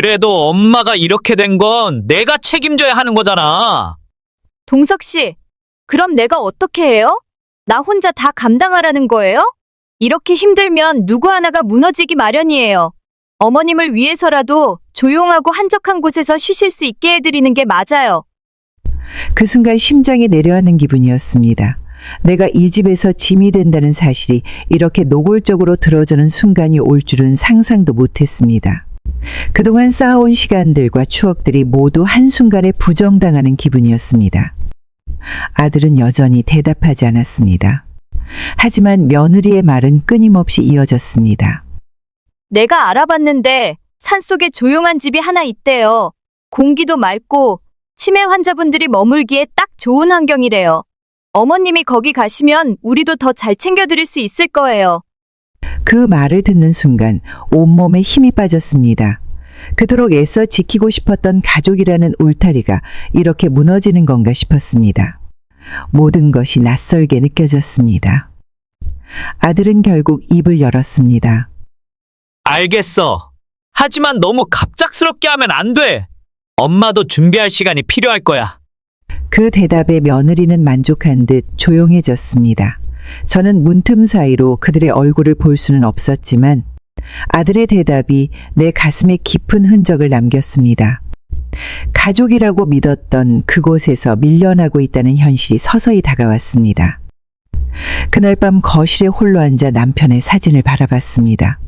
그래도 엄마가 이렇게 된 건 내가 책임져야 하는 거잖아. 동석 씨, 그럼 내가 어떻게 해요? 나 혼자 다 감당하라는 거예요? 이렇게 힘들면 누구 하나가 무너지기 마련이에요. 어머님을 위해서라도 조용하고 한적한 곳에서 쉬실 수 있게 해드리는 게 맞아요. 그 순간 심장이 내려앉는 기분이었습니다. 내가 이 집에서 짐이 된다는 사실이 이렇게 노골적으로 들어주는 순간이 올 줄은 상상도 못했습니다. 그동안 쌓아온 시간들과 추억들이 모두 한순간에 부정당하는 기분이었습니다. 아들은 여전히 대답하지 않았습니다. 하지만 며느리의 말은 끊임없이 이어졌습니다. 내가 알아봤는데 산속에 조용한 집이 하나 있대요. 공기도 맑고 치매 환자분들이 머물기에 딱 좋은 환경이래요. 어머님이 거기 가시면 우리도 더 잘 챙겨드릴 수 있을 거예요. 그 말을 듣는 순간 온몸에 힘이 빠졌습니다. 그토록 애써 지키고 싶었던 가족이라는 울타리가 이렇게 무너지는 건가 싶었습니다. 모든 것이 낯설게 느껴졌습니다. 아들은 결국 입을 열었습니다. 알겠어. 하지만 너무 갑작스럽게 하면 안 돼. 엄마도 준비할 시간이 필요할 거야. 그 대답에 며느리는 만족한 듯 조용해졌습니다. 저는 문틈 사이로 그들의 얼굴을 볼 수는 없었지만 아들의 대답이 내 가슴에 깊은 흔적을 남겼습니다. 가족이라고 믿었던 그곳에서 밀려나고 있다는 현실이 서서히 다가왔습니다. 그날 밤 거실에 홀로 앉아 남편의 사진을 바라봤습니다.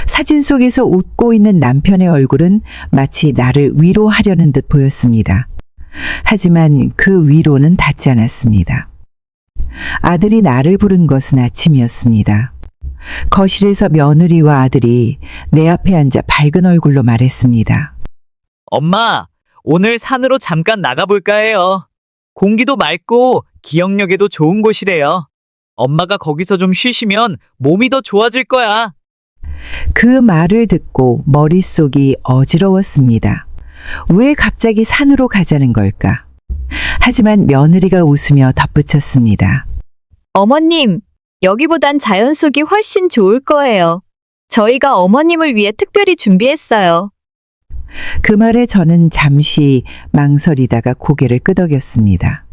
사진 속에서 웃고 있는 남편의 얼굴은 마치 나를 위로하려는 듯 보였습니다. 하지만 그 위로는 닿지 않았습니다. 아들이 나를 부른 것은 아침이었습니다. 거실에서 며느리와 아들이 내 앞에 앉아 밝은 얼굴로 말했습니다. 엄마, 오늘 산으로 잠깐 나가볼까 해요. 공기도 맑고 기억력에도 좋은 곳이래요. 엄마가 거기서 좀 쉬시면 몸이 더 좋아질 거야. 그 말을 듣고 머릿속이 어지러웠습니다. 왜 갑자기 산으로 가자는 걸까? 하지만 며느리가 웃으며 덧붙였습니다. 어머님, 여기보단 자연 속이 훨씬 좋을 거예요. 저희가 어머님을 위해 특별히 준비했어요. 그 말에 저는 잠시 망설이다가 고개를 끄덕였습니다.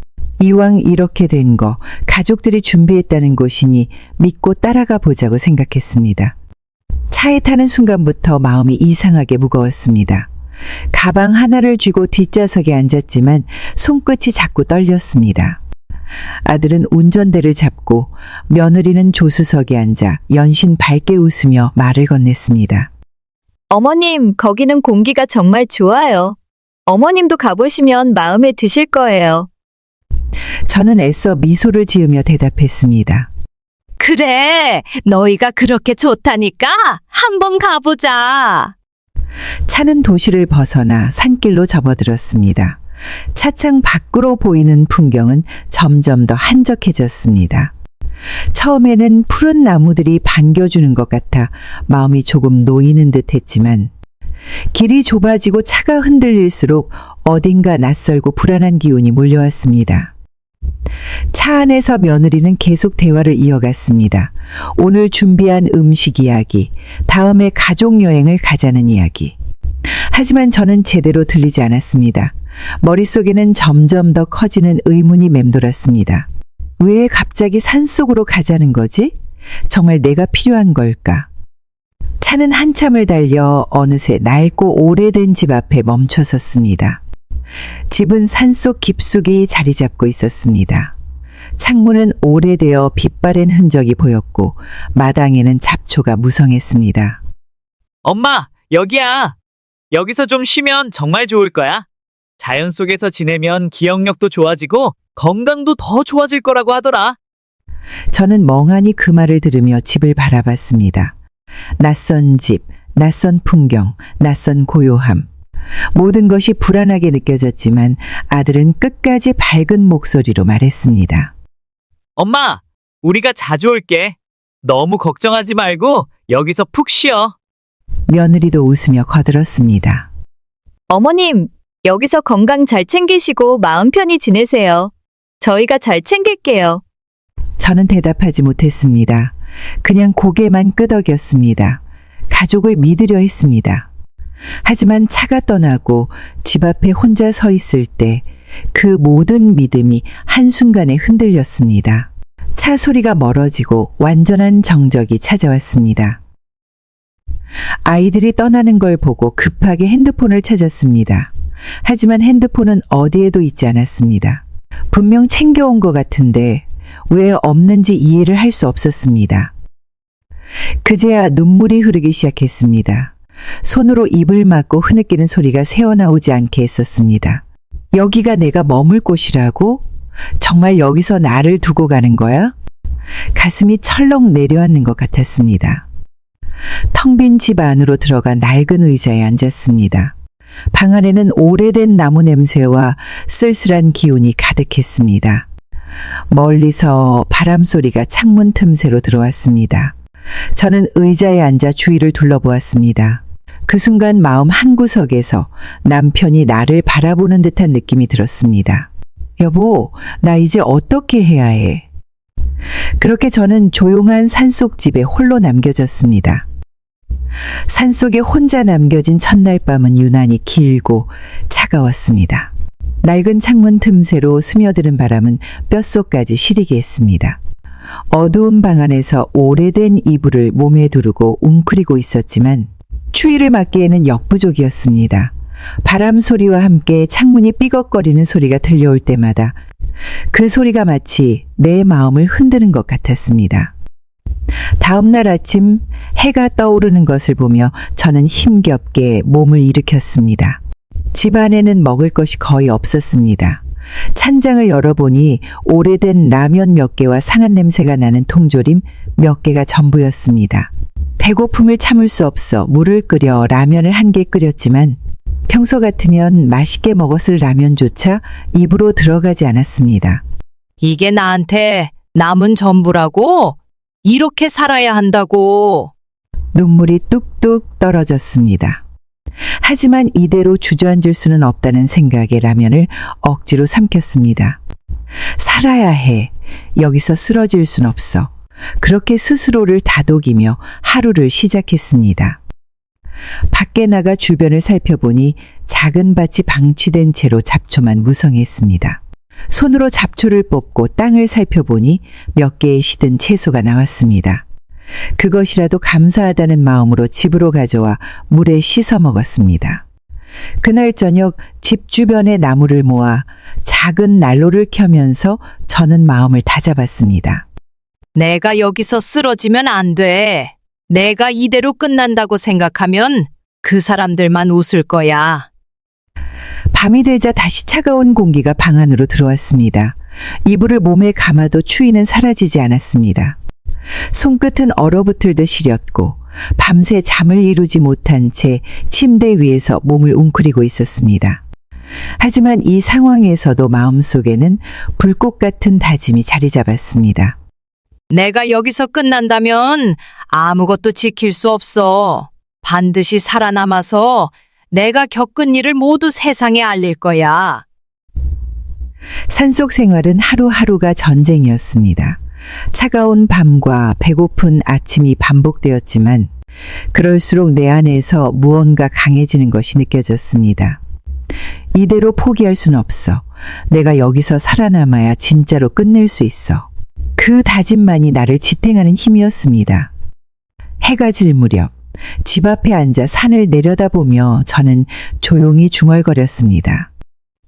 이왕 이렇게 된 거 가족들이 준비했다는 곳이니 믿고 따라가 보자고 생각했습니다. 차에 타는 순간부터 마음이 이상하게 무거웠습니다. 가방 하나를 쥐고 뒷좌석에 앉았지만 손끝이 자꾸 떨렸습니다. 아들은 운전대를 잡고 며느리는 조수석에 앉아 연신 밝게 웃으며 말을 건넸습니다. 어머님, 거기는 공기가 정말 좋아요. 어머님도 가보시면 마음에 드실 거예요. 저는 애써 미소를 지으며 대답했습니다. 그래, 너희가 그렇게 좋다니까 한번 가보자. 차는 도시를 벗어나 산길로 접어들었습니다. 차창 밖으로 보이는 풍경은 점점 더 한적해졌습니다. 처음에는 푸른 나무들이 반겨주는 것 같아 마음이 조금 놓이는 듯 했지만 길이 좁아지고 차가 흔들릴수록 어딘가 낯설고 불안한 기운이 몰려왔습니다. 차 안에서 며느리는 계속 대화를 이어갔습니다. 오늘 준비한 음식 이야기, 다음에 가족 여행을 가자는 이야기. 하지만 저는 제대로 들리지 않았습니다. 머릿속에는 점점 더 커지는 의문이 맴돌았습니다. 왜 갑자기 산속으로 가자는 거지? 정말 내가 필요한 걸까? 차는 한참을 달려 어느새 낡고 오래된 집 앞에 멈춰섰습니다. 집은 산속 깊숙이 자리 잡고 있었습니다. 창문은 오래되어 빛바랜 흔적이 보였고 마당에는 잡초가 무성했습니다. 엄마, 여기야. 여기서 좀 쉬면 정말 좋을 거야. 자연 속에서 지내면 기억력도 좋아지고 건강도 더 좋아질 거라고 하더라. 저는 멍하니 그 말을 들으며 집을 바라봤습니다. 낯선 집, 낯선 풍경, 낯선 고요함. 모든 것이 불안하게 느껴졌지만 아들은 끝까지 밝은 목소리로 말했습니다. 엄마, 우리가 자주 올게. 너무 걱정하지 말고 여기서 푹 쉬어. 며느리도 웃으며 거들었습니다. 어머님, 여기서 건강 잘 챙기시고 마음 편히 지내세요. 저희가 잘 챙길게요. 저는 대답하지 못했습니다. 그냥 고개만 끄덕였습니다. 가족을 믿으려 했습니다. 하지만 차가 떠나고 집 앞에 혼자 서 있을 때 그 모든 믿음이 한순간에 흔들렸습니다. 차 소리가 멀어지고 완전한 정적이 찾아왔습니다. 아이들이 떠나는 걸 보고 급하게 핸드폰을 찾았습니다. 하지만 핸드폰은 어디에도 있지 않았습니다. 분명 챙겨온 것 같은데 왜 없는지 이해를 할 수 없었습니다. 그제야 눈물이 흐르기 시작했습니다. 손으로 입을 막고 흐느끼는 소리가 새어나오지 않게 했었습니다. 여기가 내가 머물 곳이라고? 정말 여기서 나를 두고 가는 거야? 가슴이 철렁 내려앉는 것 같았습니다. 텅 빈 집 안으로 들어가 낡은 의자에 앉았습니다. 방 안에는 오래된 나무 냄새와 쓸쓸한 기운이 가득했습니다. 멀리서 바람 소리가 창문 틈새로 들어왔습니다. 저는 의자에 앉아 주위를 둘러보았습니다. 그 순간 마음 한구석에서 남편이 나를 바라보는 듯한 느낌이 들었습니다. 여보, 나 이제 어떻게 해야 해? 그렇게 저는 조용한 산속 집에 홀로 남겨졌습니다. 산속에 혼자 남겨진 첫날 밤은 유난히 길고 차가웠습니다. 낡은 창문 틈새로 스며드는 바람은 뼛속까지 시리게 했습니다. 어두운 방 안에서 오래된 이불을 몸에 두르고 웅크리고 있었지만 추위를 막기에는 역부족이었습니다. 바람 소리와 함께 창문이 삐걱거리는 소리가 들려올 때마다 그 소리가 마치 내 마음을 흔드는 것 같았습니다. 다음 날 아침 해가 떠오르는 것을 보며 저는 힘겹게 몸을 일으켰습니다. 집 안에는 먹을 것이 거의 없었습니다. 찬장을 열어보니 오래된 라면 몇 개와 상한 냄새가 나는 통조림 몇 개가 전부였습니다. 배고픔을 참을 수 없어 물을 끓여 라면을 한 개 끓였지만 평소 같으면 맛있게 먹었을 라면조차 입으로 들어가지 않았습니다. 이게 나한테 남은 전부라고? 이렇게 살아야 한다고. 눈물이 뚝뚝 떨어졌습니다. 하지만 이대로 주저앉을 수는 없다는 생각에 라면을 억지로 삼켰습니다. 살아야 해. 여기서 쓰러질 순 없어. 그렇게 스스로를 다독이며 하루를 시작했습니다. 밖에 나가 주변을 살펴보니 작은 밭이 방치된 채로 잡초만 무성했습니다. 손으로 잡초를 뽑고 땅을 살펴보니 몇 개의 시든 채소가 나왔습니다. 그것이라도 감사하다는 마음으로 집으로 가져와 물에 씻어 먹었습니다. 그날 저녁 집 주변의 나무를 모아 작은 난로를 켜면서 저는 마음을 다잡았습니다. 내가 여기서 쓰러지면 안 돼. 내가 이대로 끝난다고 생각하면 그 사람들만 웃을 거야. 밤이 되자 다시 차가운 공기가 방 안으로 들어왔습니다. 이불을 몸에 감아도 추위는 사라지지 않았습니다. 손끝은 얼어붙을듯 시렸고 밤새 잠을 이루지 못한 채 침대 위에서 몸을 웅크리고 있었습니다. 하지만 이 상황에서도 마음속에는 불꽃 같은 다짐이 자리 잡았습니다. 내가 여기서 끝난다면 아무것도 지킬 수 없어. 반드시 살아남아서 내가 겪은 일을 모두 세상에 알릴 거야. 산속 생활은 하루하루가 전쟁이었습니다. 차가운 밤과 배고픈 아침이 반복되었지만 그럴수록 내 안에서 무언가 강해지는 것이 느껴졌습니다. 이대로 포기할 순 없어. 내가 여기서 살아남아야 진짜로 끝낼 수 있어. 그 다짐만이 나를 지탱하는 힘이었습니다. 해가 질 무렵 집 앞에 앉아 산을 내려다보며 저는 조용히 중얼거렸습니다.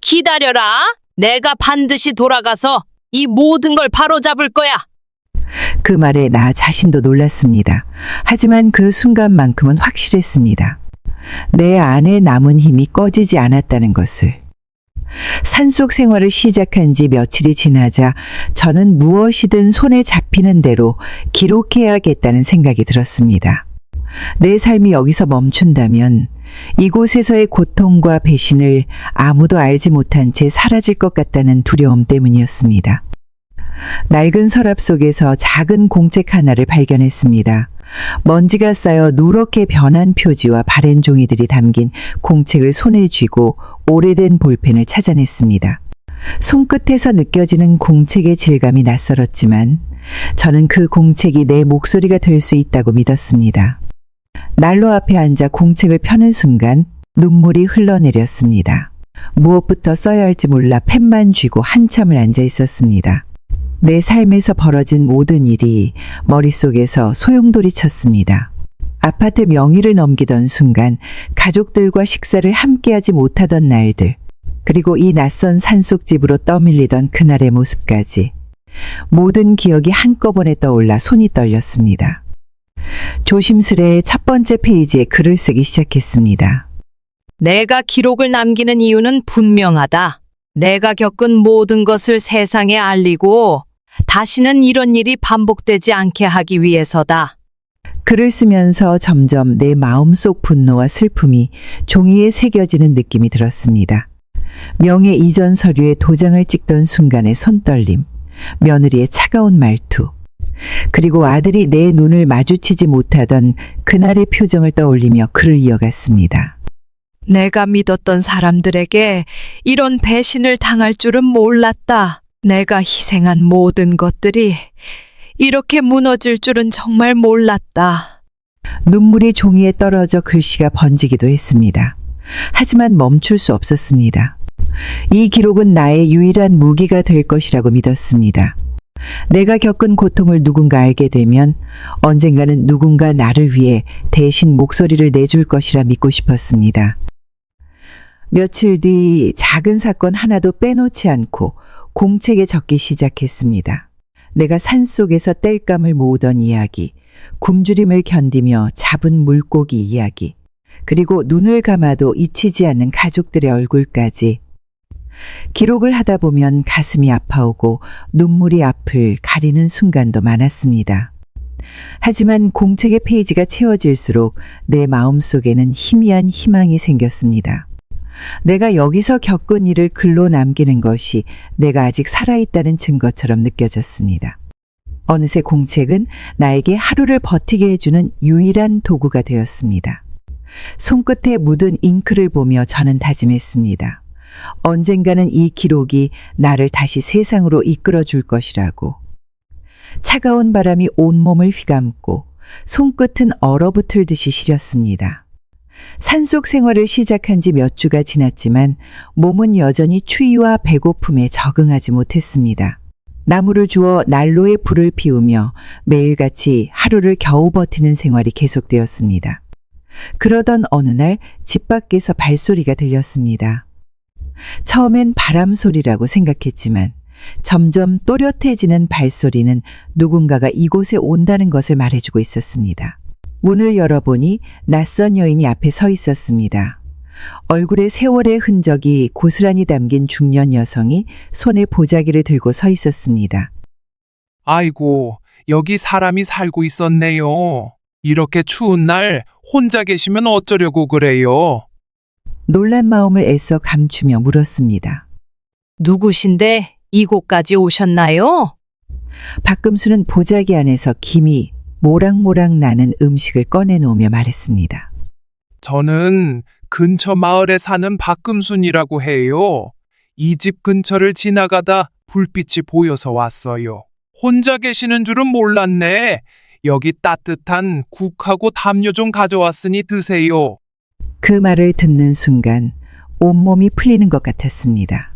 기다려라. 내가 반드시 돌아가서 이 모든 걸 바로잡을 거야. 그 말에 나 자신도 놀랐습니다. 하지만 그 순간만큼은 확실했습니다. 내 안에 남은 힘이 꺼지지 않았다는 것을. 산속 생활을 시작한 지 며칠이 지나자 저는 무엇이든 손에 잡히는 대로 기록해야겠다는 생각이 들었습니다. 내 삶이 여기서 멈춘다면 이곳에서의 고통과 배신을 아무도 알지 못한 채 사라질 것 같다는 두려움 때문이었습니다. 낡은 서랍 속에서 작은 공책 하나를 발견했습니다. 먼지가 쌓여 누렇게 변한 표지와 바랜 종이들이 담긴 공책을 손에 쥐고 오래된 볼펜을 찾아냈습니다. 손끝에서 느껴지는 공책의 질감이 낯설었지만 저는 그 공책이 내 목소리가 될 수 있다고 믿었습니다. 난로 앞에 앉아 공책을 펴는 순간 눈물이 흘러내렸습니다. 무엇부터 써야 할지 몰라 펜만 쥐고 한참을 앉아 있었습니다. 내 삶에서 벌어진 모든 일이 머릿속에서 소용돌이 쳤습니다. 아파트 명의를 넘기던 순간 가족들과 식사를 함께하지 못하던 날들, 그리고 이 낯선 산속집으로 떠밀리던 그날의 모습까지 모든 기억이 한꺼번에 떠올라 손이 떨렸습니다. 조심스레 첫 번째 페이지에 글을 쓰기 시작했습니다. 내가 기록을 남기는 이유는 분명하다. 내가 겪은 모든 것을 세상에 알리고 다시는 이런 일이 반복되지 않게 하기 위해서다. 글을 쓰면서 점점 내 마음속 분노와 슬픔이 종이에 새겨지는 느낌이 들었습니다. 명예 이전 서류에 도장을 찍던 순간의 손떨림, 며느리의 차가운 말투, 그리고 아들이 내 눈을 마주치지 못하던 그날의 표정을 떠올리며 글을 이어갔습니다. 내가 믿었던 사람들에게 이런 배신을 당할 줄은 몰랐다. 내가 희생한 모든 것들이 이렇게 무너질 줄은 정말 몰랐다. 눈물이 종이에 떨어져 글씨가 번지기도 했습니다. 하지만 멈출 수 없었습니다. 이 기록은 나의 유일한 무기가 될 것이라고 믿었습니다. 내가 겪은 고통을 누군가 알게 되면 언젠가는 누군가 나를 위해 대신 목소리를 내줄 것이라 믿고 싶었습니다. 며칠 뒤 작은 사건 하나도 빼놓지 않고 공책에 적기 시작했습니다. 내가 산속에서 땔감을 모으던 이야기, 굶주림을 견디며 잡은 물고기 이야기, 그리고 눈을 감아도 잊히지 않는 가족들의 얼굴까지. 기록을 하다 보면 가슴이 아파오고 눈물이 앞을 가리는 순간도 많았습니다. 하지만 공책의 페이지가 채워질수록 내 마음속에는 희미한 희망이 생겼습니다. 내가 여기서 겪은 일을 글로 남기는 것이 내가 아직 살아있다는 증거처럼 느껴졌습니다. 어느새 공책은 나에게 하루를 버티게 해주는 유일한 도구가 되었습니다. 손끝에 묻은 잉크를 보며 저는 다짐했습니다. 언젠가는 이 기록이 나를 다시 세상으로 이끌어 줄 것이라고. 차가운 바람이 온몸을 휘감고 손끝은 얼어붙을 듯이 시렸습니다. 산속 생활을 시작한 지 몇 주가 지났지만 몸은 여전히 추위와 배고픔에 적응하지 못했습니다. 나무를 주워 난로에 불을 피우며 매일같이 하루를 겨우 버티는 생활이 계속되었습니다. 그러던 어느 날 집 밖에서 발소리가 들렸습니다. 처음엔 바람 소리라고 생각했지만 점점 또렷해지는 발소리는 누군가가 이곳에 온다는 것을 말해주고 있었습니다. 문을 열어보니 낯선 여인이 앞에 서 있었습니다. 얼굴에 세월의 흔적이 고스란히 담긴 중년 여성이 손에 보자기를 들고 서 있었습니다. 아이고, 여기 사람이 살고 있었네요. 이렇게 추운 날 혼자 계시면 어쩌려고 그래요? 놀란 마음을 애써 감추며 물었습니다. 누구신데 이곳까지 오셨나요? 박금수는 보자기 안에서 김이 모락모락 나는 음식을 꺼내놓으며 말했습니다. 저는 근처 마을에 사는 박금순이라고 해요. 이 집 근처를 지나가다 불빛이 보여서 왔어요. 혼자 계시는 줄은 몰랐네. 여기 따뜻한 국하고 담요 좀 가져왔으니 드세요. 그 말을 듣는 순간 온몸이 풀리는 것 같았습니다.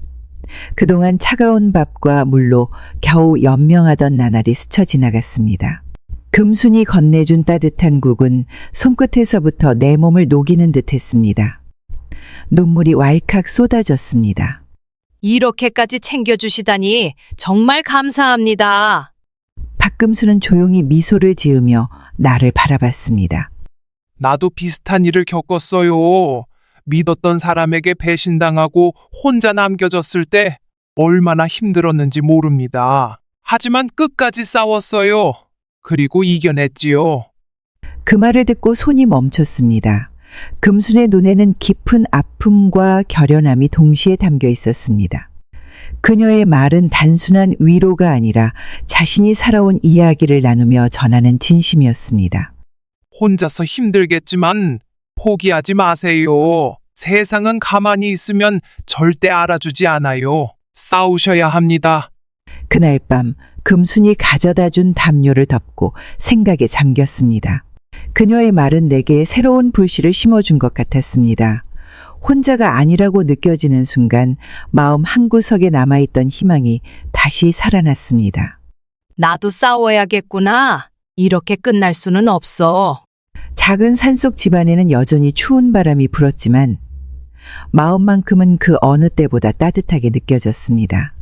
그동안 차가운 밥과 물로 겨우 연명하던 나날이 스쳐 지나갔습니다. 금순이 건네준 따뜻한 국은 손끝에서부터 내 몸을 녹이는 듯했습니다. 눈물이 왈칵 쏟아졌습니다. 이렇게까지 챙겨주시다니 정말 감사합니다. 박금수는 조용히 미소를 지으며 나를 바라봤습니다. 나도 비슷한 일을 겪었어요. 믿었던 사람에게 배신당하고 혼자 남겨졌을 때 얼마나 힘들었는지 모릅니다. 하지만 끝까지 싸웠어요. 그리고 이겨냈지요. 그 말을 듣고 손이 멈췄습니다. 금순의 눈에는 깊은 아픔과 결연함이 동시에 담겨 있었습니다. 그녀의 말은 단순한 위로가 아니라 자신이 살아온 이야기를 나누며 전하는 진심이었습니다. 혼자서 힘들겠지만 포기하지 마세요. 세상은 가만히 있으면 절대 알아주지 않아요. 싸우셔야 합니다. 그날 밤 금순이 가져다 준 담요를 덮고 생각에 잠겼습니다. 그녀의 말은 내게 새로운 불씨를 심어준 것 같았습니다. 혼자가 아니라고 느껴지는 순간 마음 한구석에 남아있던 희망이 다시 살아났습니다. 나도 싸워야겠구나. 이렇게 끝날 수는 없어. 작은 산속 집안에는 여전히 추운 바람이 불었지만 마음만큼은 그 어느 때보다 따뜻하게 느껴졌습니다.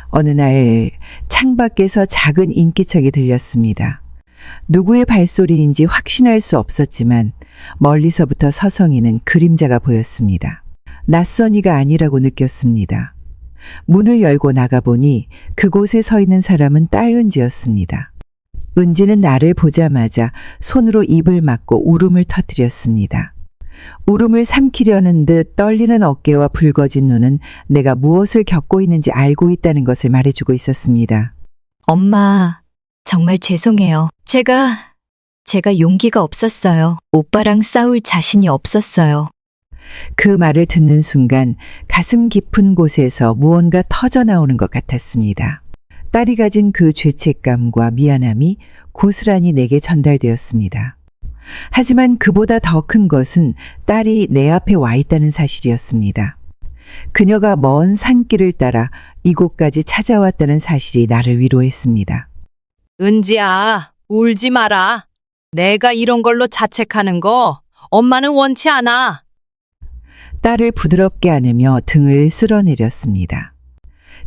어느 날 창밖에서 작은 인기척이 들렸습니다. 누구의 발소리인지 확신할 수 없었지만 멀리서부터 서성이는 그림자가 보였습니다. 낯선 이가 아니라고 느꼈습니다. 문을 열고 나가보니 그곳에 서 있는 사람은 딸 은지였습니다. 은지는 나를 보자마자 손으로 입을 막고 울음을 터뜨렸습니다. 울음을 삼키려는 듯 떨리는 어깨와 붉어진 눈은 내가 무엇을 겪고 있는지 알고 있다는 것을 말해주고 있었습니다. 엄마, 정말 죄송해요. 제가 용기가 없었어요. 오빠랑 싸울 자신이 없었어요. 그 말을 듣는 순간 가슴 깊은 곳에서 무언가 터져나오는 것 같았습니다. 딸이 가진 그 죄책감과 미안함이 고스란히 내게 전달되었습니다. 하지만 그보다 더 큰 것은 딸이 내 앞에 와 있다는 사실이었습니다. 그녀가 먼 산길을 따라 이곳까지 찾아왔다는 사실이 나를 위로했습니다. 은지야, 울지 마라. 내가 이런 걸로 자책하는 거 엄마는 원치 않아. 딸을 부드럽게 안으며 등을 쓸어내렸습니다.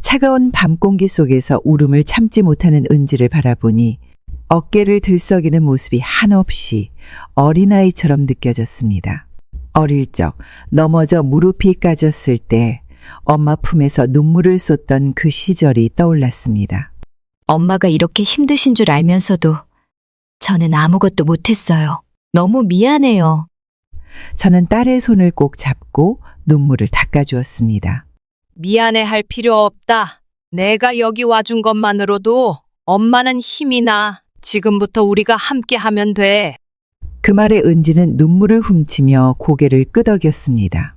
차가운 밤 공기 속에서 울음을 참지 못하는 은지를 바라보니 어깨를 들썩이는 모습이 한없이 어린아이처럼 느껴졌습니다. 어릴 적 넘어져 무릎이 까졌을 때 엄마 품에서 눈물을 쏟던 그 시절이 떠올랐습니다. 엄마가 이렇게 힘드신 줄 알면서도 저는 아무것도 못했어요. 너무 미안해요. 저는 딸의 손을 꼭 잡고 눈물을 닦아주었습니다. 미안해할 필요 없다. 내가 여기 와준 것만으로도 엄마는 힘이 나. 지금부터 우리가 함께 하면 돼. 그 말에 은지는 눈물을 훔치며 고개를 끄덕였습니다.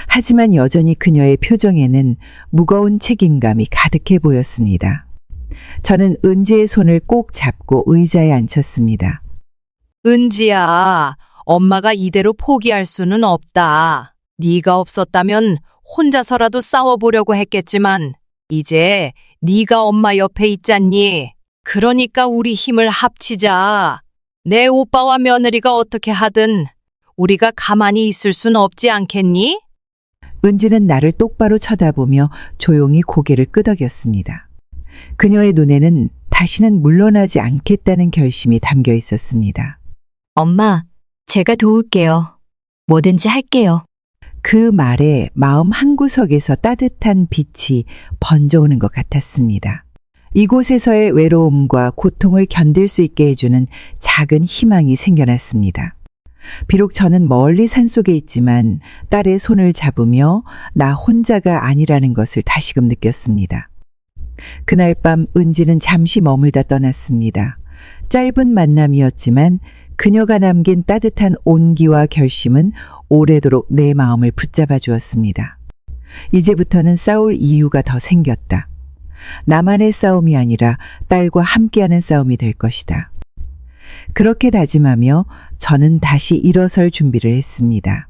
하지만 여전히 그녀의 표정에는 무거운 책임감이 가득해 보였습니다. 저는 은지의 손을 꼭 잡고 의자에 앉혔습니다. 은지야, 엄마가 이대로 포기할 수는 없다. 네가 없었다면 혼자서라도 싸워보려고 했겠지만 이제 네가 엄마 옆에 있잖니. 그러니까 우리 힘을 합치자. 내 오빠와 며느리가 어떻게 하든 우리가 가만히 있을 순 없지 않겠니? 은지는 나를 똑바로 쳐다보며 조용히 고개를 끄덕였습니다. 그녀의 눈에는 다시는 물러나지 않겠다는 결심이 담겨 있었습니다. 엄마, 제가 도울게요. 뭐든지 할게요. 그 말에 마음 한구석에서 따뜻한 빛이 번져오는 것 같았습니다. 이곳에서의 외로움과 고통을 견딜 수 있게 해주는 작은 희망이 생겨났습니다. 비록 저는 멀리 산속에 있지만 딸의 손을 잡으며 나 혼자가 아니라는 것을 다시금 느꼈습니다. 그날 밤 은지는 잠시 머물다 떠났습니다. 짧은 만남이었지만 그녀가 남긴 따뜻한 온기와 결심은 오래도록 내 마음을 붙잡아 주었습니다. 이제부터는 싸울 이유가 더 생겼다. 나만의 싸움이 아니라 딸과 함께하는 싸움이 될 것이다. 그렇게 다짐하며 저는 다시 일어설 준비를 했습니다.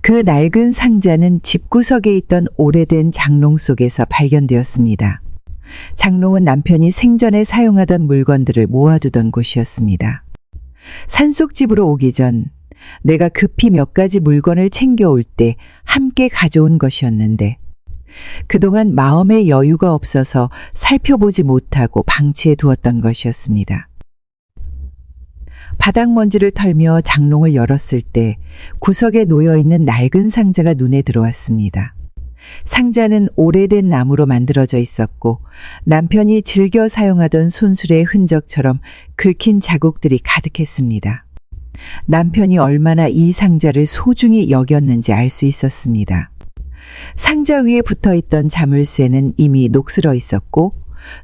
그 낡은 상자는 집구석에 있던 오래된 장롱 속에서 발견되었습니다. 장롱은 남편이 생전에 사용하던 물건들을 모아두던 곳이었습니다. 산속집으로 오기 전 내가 급히 몇 가지 물건을 챙겨올 때 함께 가져온 것이었는데 그동안 마음의 여유가 없어서 살펴보지 못하고 방치해 두었던 것이었습니다. 바닥먼지를 털며 장롱을 열었을 때 구석에 놓여있는 낡은 상자가 눈에 들어왔습니다. 상자는 오래된 나무로 만들어져 있었고 남편이 즐겨 사용하던 손수레의 흔적처럼 긁힌 자국들이 가득했습니다. 남편이 얼마나 이 상자를 소중히 여겼는지 알 수 있었습니다. 상자 위에 붙어있던 자물쇠는 이미 녹슬어 있었고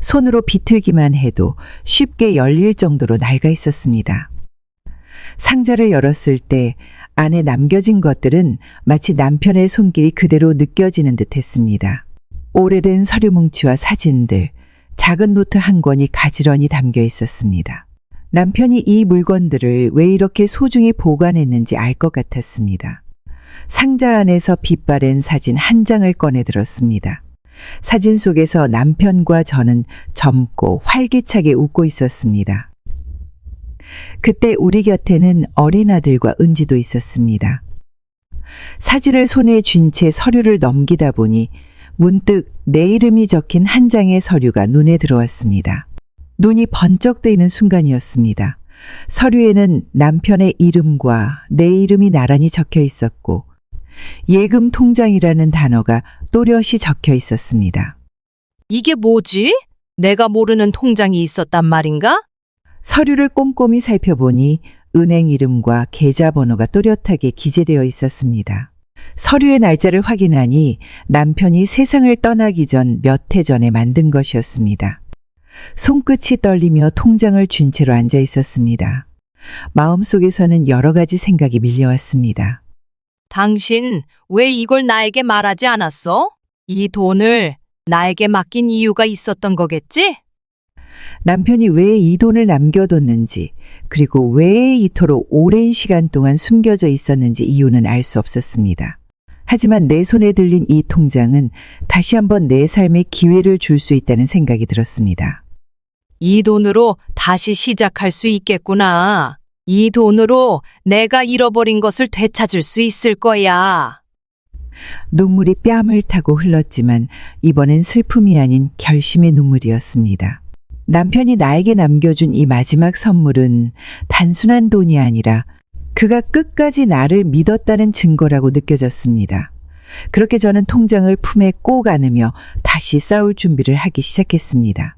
손으로 비틀기만 해도 쉽게 열릴 정도로 낡아 있었습니다. 상자를 열었을 때 안에 남겨진 것들은 마치 남편의 손길이 그대로 느껴지는 듯 했습니다. 오래된 서류 뭉치와 사진들, 작은 노트 한 권이 가지런히 담겨 있었습니다. 남편이 이 물건들을 왜 이렇게 소중히 보관했는지 알 것 같았습니다. 상자 안에서 빛바랜 사진 한 장을 꺼내 들었습니다. 사진 속에서 남편과 저는 젊고 활기차게 웃고 있었습니다. 그때 우리 곁에는 어린 아들과 은지도 있었습니다. 사진을 손에 쥔 채 서류를 넘기다 보니 문득 내 이름이 적힌 한 장의 서류가 눈에 들어왔습니다. 눈이 번쩍 뜨이는 순간이었습니다. 서류에는 남편의 이름과 내 이름이 나란히 적혀 있었고 예금 통장이라는 단어가 또렷이 적혀 있었습니다. 이게 뭐지? 내가 모르는 통장이 있었단 말인가? 서류를 꼼꼼히 살펴보니 은행 이름과 계좌번호가 또렷하게 기재되어 있었습니다. 서류의 날짜를 확인하니 남편이 세상을 떠나기 전 몇 해 전에 만든 것이었습니다. 손끝이 떨리며 통장을 쥔 채로 앉아 있었습니다. 마음속에서는 여러 가지 생각이 밀려왔습니다. 당신 왜 이걸 나에게 말하지 않았어? 이 돈을 나에게 맡긴 이유가 있었던 거겠지? 남편이 왜 이 돈을 남겨뒀는지 그리고 왜 이토록 오랜 시간 동안 숨겨져 있었는지 이유는 알 수 없었습니다. 하지만 내 손에 들린 이 통장은 다시 한번 내 삶에 기회를 줄 수 있다는 생각이 들었습니다. 이 돈으로 다시 시작할 수 있겠구나. 이 돈으로 내가 잃어버린 것을 되찾을 수 있을 거야. 눈물이 뺨을 타고 흘렀지만 이번엔 슬픔이 아닌 결심의 눈물이었습니다. 남편이 나에게 남겨준 이 마지막 선물은 단순한 돈이 아니라 그가 끝까지 나를 믿었다는 증거라고 느껴졌습니다. 그렇게 저는 통장을 품에 꼭 안으며 다시 싸울 준비를 하기 시작했습니다.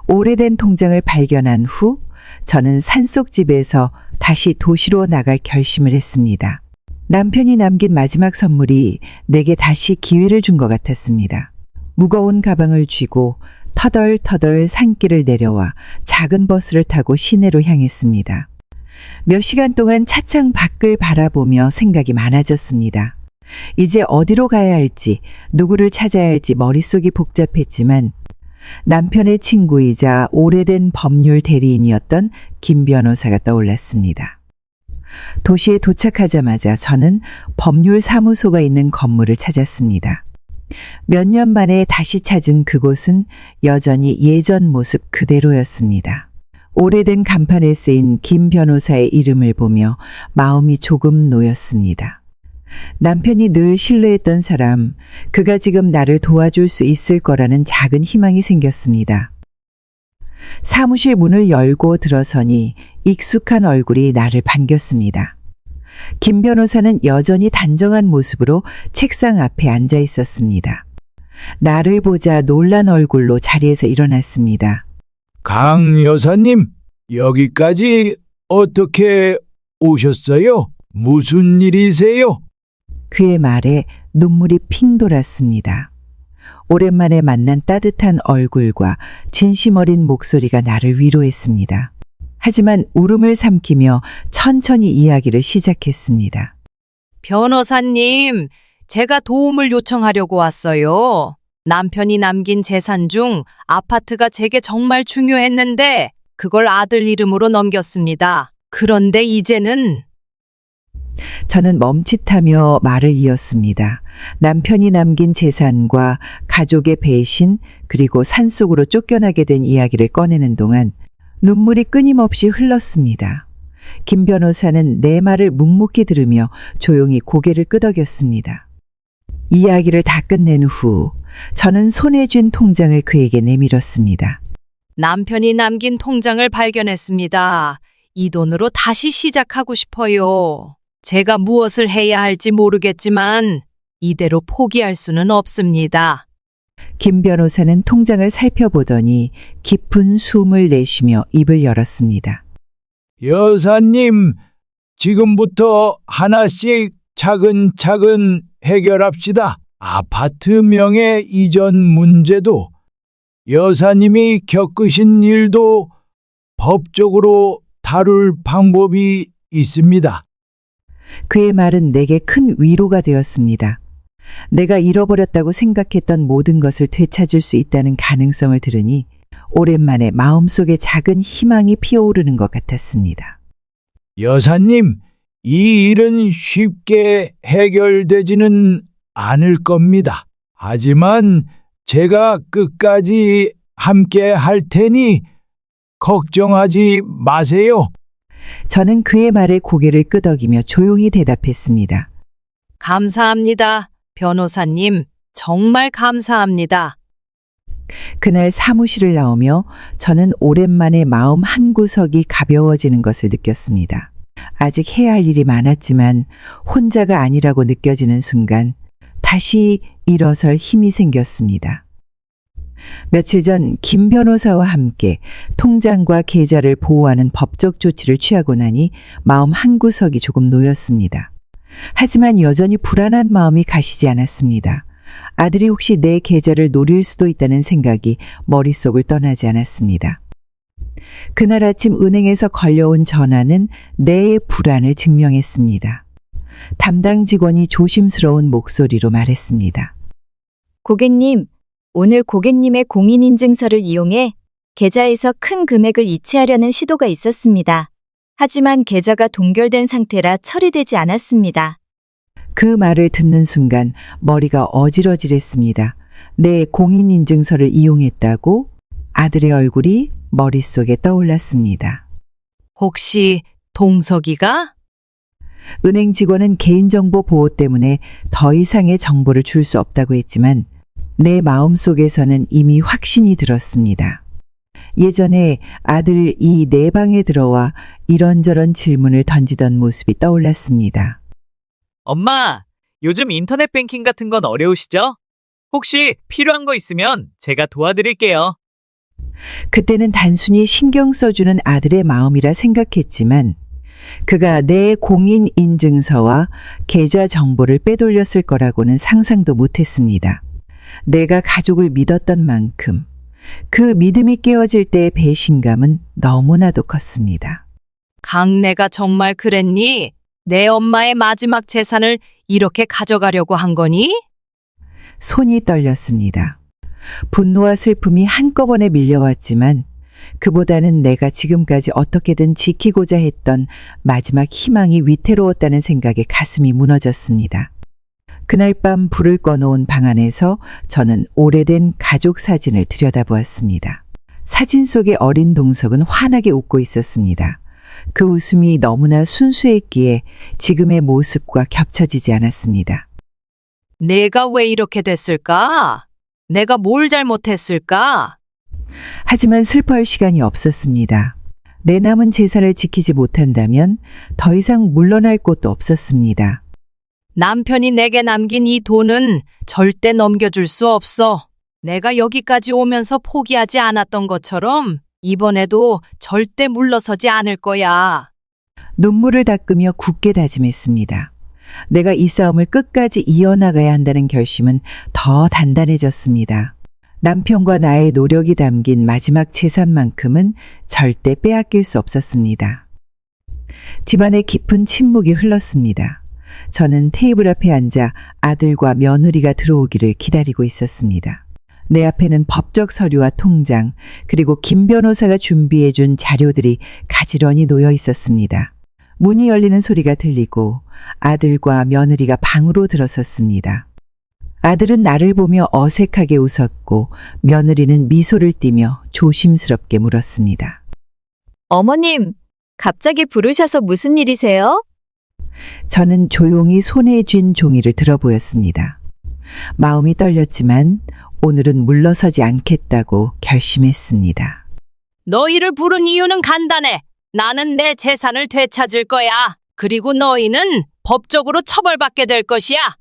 오래된 통장을 발견한 후 저는 산속집에서 다시 도시로 나갈 결심을 했습니다. 남편이 남긴 마지막 선물이 내게 다시 기회를 준 것 같았습니다. 무거운 가방을 쥐고 터덜터덜 산길을 내려와 작은 버스를 타고 시내로 향했습니다. 몇 시간 동안 차창 밖을 바라보며 생각이 많아졌습니다. 이제 어디로 가야 할지, 누구를 찾아야 할지 머릿속이 복잡했지만 남편의 친구이자 오래된 법률 대리인이었던 김 변호사가 떠올랐습니다. 도시에 도착하자마자 저는 법률 사무소가 있는 건물을 찾았습니다. 몇 년 만에 다시 찾은 그곳은 여전히 예전 모습 그대로였습니다. 오래된 간판에 쓰인 김 변호사의 이름을 보며 마음이 조금 놓였습니다. 남편이 늘 신뢰했던 사람, 그가 지금 나를 도와줄 수 있을 거라는 작은 희망이 생겼습니다. 사무실 문을 열고 들어서니 익숙한 얼굴이 나를 반겼습니다. 김 변호사는 여전히 단정한 모습으로 책상 앞에 앉아 있었습니다. 나를 보자 놀란 얼굴로 자리에서 일어났습니다. 강 여사님, 여기까지 어떻게 오셨어요? 무슨 일이세요? 그의 말에 눈물이 핑 돌았습니다. 오랜만에 만난 따뜻한 얼굴과 진심 어린 목소리가 나를 위로했습니다. 하지만 울음을 삼키며 천천히 이야기를 시작했습니다. 변호사님, 제가 도움을 요청하려고 왔어요. 남편이 남긴 재산 중 아파트가 제게 정말 중요했는데 그걸 아들 이름으로 넘겼습니다. 그런데 이제는 저는 멈칫하며 말을 이었습니다. 남편이 남긴 재산과 가족의 배신 그리고 산속으로 쫓겨나게 된 이야기를 꺼내는 동안 눈물이 끊임없이 흘렀습니다. 김 변호사는 내 말을 묵묵히 들으며 조용히 고개를 끄덕였습니다. 이야기를 다 끝낸 후 저는 손에 쥔 통장을 그에게 내밀었습니다. 남편이 남긴 통장을 발견했습니다. 이 돈으로 다시 시작하고 싶어요. 제가 무엇을 해야 할지 모르겠지만 이대로 포기할 수는 없습니다. 김 변호사는 통장을 살펴보더니 깊은 숨을 내쉬며 입을 열었습니다. 여사님, 지금부터 하나씩 차근차근 해결합시다. 아파트 명의 이전 문제도 여사님이 겪으신 일도 법적으로 다룰 방법이 있습니다. 그의 말은 내게 큰 위로가 되었습니다. 내가 잃어버렸다고 생각했던 모든 것을 되찾을 수 있다는 가능성을 들으니 오랜만에 마음속에 작은 희망이 피어오르는 것 같았습니다. 여사님, 이 일은 쉽게 해결되지는 않을 겁니다. 하지만 제가 끝까지 함께 할 테니 걱정하지 마세요. 저는 그의 말에 고개를 끄덕이며 조용히 대답했습니다. 감사합니다. 변호사님, 정말 감사합니다. 그날 사무실을 나오며 저는 오랜만에 마음 한구석이 가벼워지는 것을 느꼈습니다. 아직 해야 할 일이 많았지만 혼자가 아니라고 느껴지는 순간 다시 일어설 힘이 생겼습니다. 며칠 전 김 변호사와 함께 통장과 계좌를 보호하는 법적 조치를 취하고 나니 마음 한구석이 조금 놓였습니다. 하지만 여전히 불안한 마음이 가시지 않았습니다. 아들이 혹시 내 계좌를 노릴 수도 있다는 생각이 머릿속을 떠나지 않았습니다. 그날 아침 은행에서 걸려온 전화는 내 불안을 증명했습니다. 담당 직원이 조심스러운 목소리로 말했습니다. 고객님, 오늘 고객님의 공인인증서를 이용해 계좌에서 큰 금액을 이체하려는 시도가 있었습니다. 하지만 계좌가 동결된 상태라 처리되지 않았습니다. 그 말을 듣는 순간 머리가 어질어질했습니다. 내 공인인증서를 이용했다고 아들의 얼굴이 머릿속에 떠올랐습니다. 혹시 동석이가? 은행 직원은 개인정보 보호 때문에 더 이상의 정보를 줄 수 없다고 했지만 내 마음속에서는 이미 확신이 들었습니다. 예전에 아들 이 내 방에 들어와 이런저런 질문을 던지던 모습이 떠올랐습니다. 엄마, 요즘 인터넷 뱅킹 같은 건 어려우시죠? 혹시 필요한 거 있으면 제가 도와드릴게요. 그때는 단순히 신경 써주는 아들의 마음이라 생각했지만 그가 내 공인인증서와 계좌 정보를 빼돌렸을 거라고는 상상도 못했습니다. 내가 가족을 믿었던 만큼 그 믿음이 깨어질 때의 배신감은 너무나도 컸습니다. 강내가 정말 그랬니? 내 엄마의 마지막 재산을 이렇게 가져가려고 한 거니? 손이 떨렸습니다. 분노와 슬픔이 한꺼번에 밀려왔지만 그보다는 내가 지금까지 어떻게든 지키고자 했던 마지막 희망이 위태로웠다는 생각에 가슴이 무너졌습니다. 그날 밤 불을 꺼놓은 방 안에서 저는 오래된 가족 사진을 들여다보았습니다. 사진 속의 어린 동석은 환하게 웃고 있었습니다. 그 웃음이 너무나 순수했기에 지금의 모습과 겹쳐지지 않았습니다. 내가 왜 이렇게 됐을까? 내가 뭘 잘못했을까? 하지만 슬퍼할 시간이 없었습니다. 내 남은 재산을 지키지 못한다면 더 이상 물러날 곳도 없었습니다. 남편이 내게 남긴 이 돈은 절대 넘겨줄 수 없어. 내가 여기까지 오면서 포기하지 않았던 것처럼 이번에도 절대 물러서지 않을 거야. 눈물을 닦으며 굳게 다짐했습니다. 내가 이 싸움을 끝까지 이어나가야 한다는 결심은 더 단단해졌습니다. 남편과 나의 노력이 담긴 마지막 재산만큼은 절대 빼앗길 수 없었습니다. 집안에 깊은 침묵이 흘렀습니다. 저는 테이블 앞에 앉아 아들과 며느리가 들어오기를 기다리고 있었습니다. 내 앞에는 법적 서류와 통장, 그리고 김 변호사가 준비해준 자료들이 가지런히 놓여 있었습니다. 문이 열리는 소리가 들리고 아들과 며느리가 방으로 들어섰습니다. 아들은 나를 보며 어색하게 웃었고 며느리는 미소를 띠며 조심스럽게 물었습니다. 어머님, 갑자기 부르셔서 무슨 일이세요? 저는 조용히 손에 쥔 종이를 들어보였습니다. 마음이 떨렸지만 오늘은 물러서지 않겠다고 결심했습니다. 너희를 부른 이유는 간단해. 나는 내 재산을 되찾을 거야. 그리고 너희는 법적으로 처벌받게 될 것이야.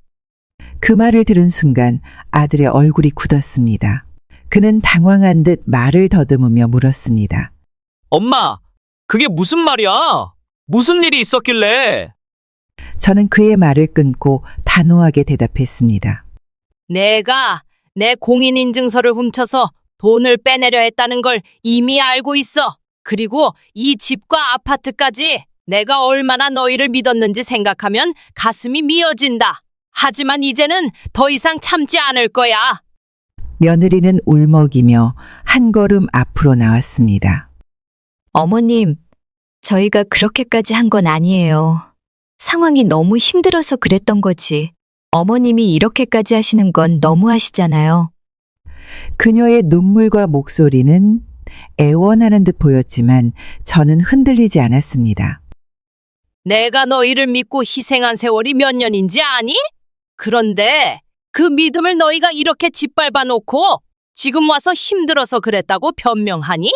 그 말을 들은 순간 아들의 얼굴이 굳었습니다. 그는 당황한 듯 말을 더듬으며 물었습니다. 엄마, 그게 무슨 말이야? 무슨 일이 있었길래? 저는 그의 말을 끊고 단호하게 대답했습니다. 내가 내 공인인증서를 훔쳐서 돈을 빼내려 했다는 걸 이미 알고 있어. 그리고 이 집과 아파트까지 내가 얼마나 너희를 믿었는지 생각하면 가슴이 미어진다. 하지만 이제는 더 이상 참지 않을 거야. 며느리는 울먹이며 한 걸음 앞으로 나왔습니다. 어머님, 저희가 그렇게까지 한 건 아니에요. 상황이 너무 힘들어서 그랬던 거지. 어머님이 이렇게까지 하시는 건 너무하시잖아요. 그녀의 눈물과 목소리는 애원하는 듯 보였지만 저는 흔들리지 않았습니다. 내가 너희를 믿고 희생한 세월이 몇 년인지 아니? 그런데 그 믿음을 너희가 이렇게 짓밟아 놓고 지금 와서 힘들어서 그랬다고 변명하니?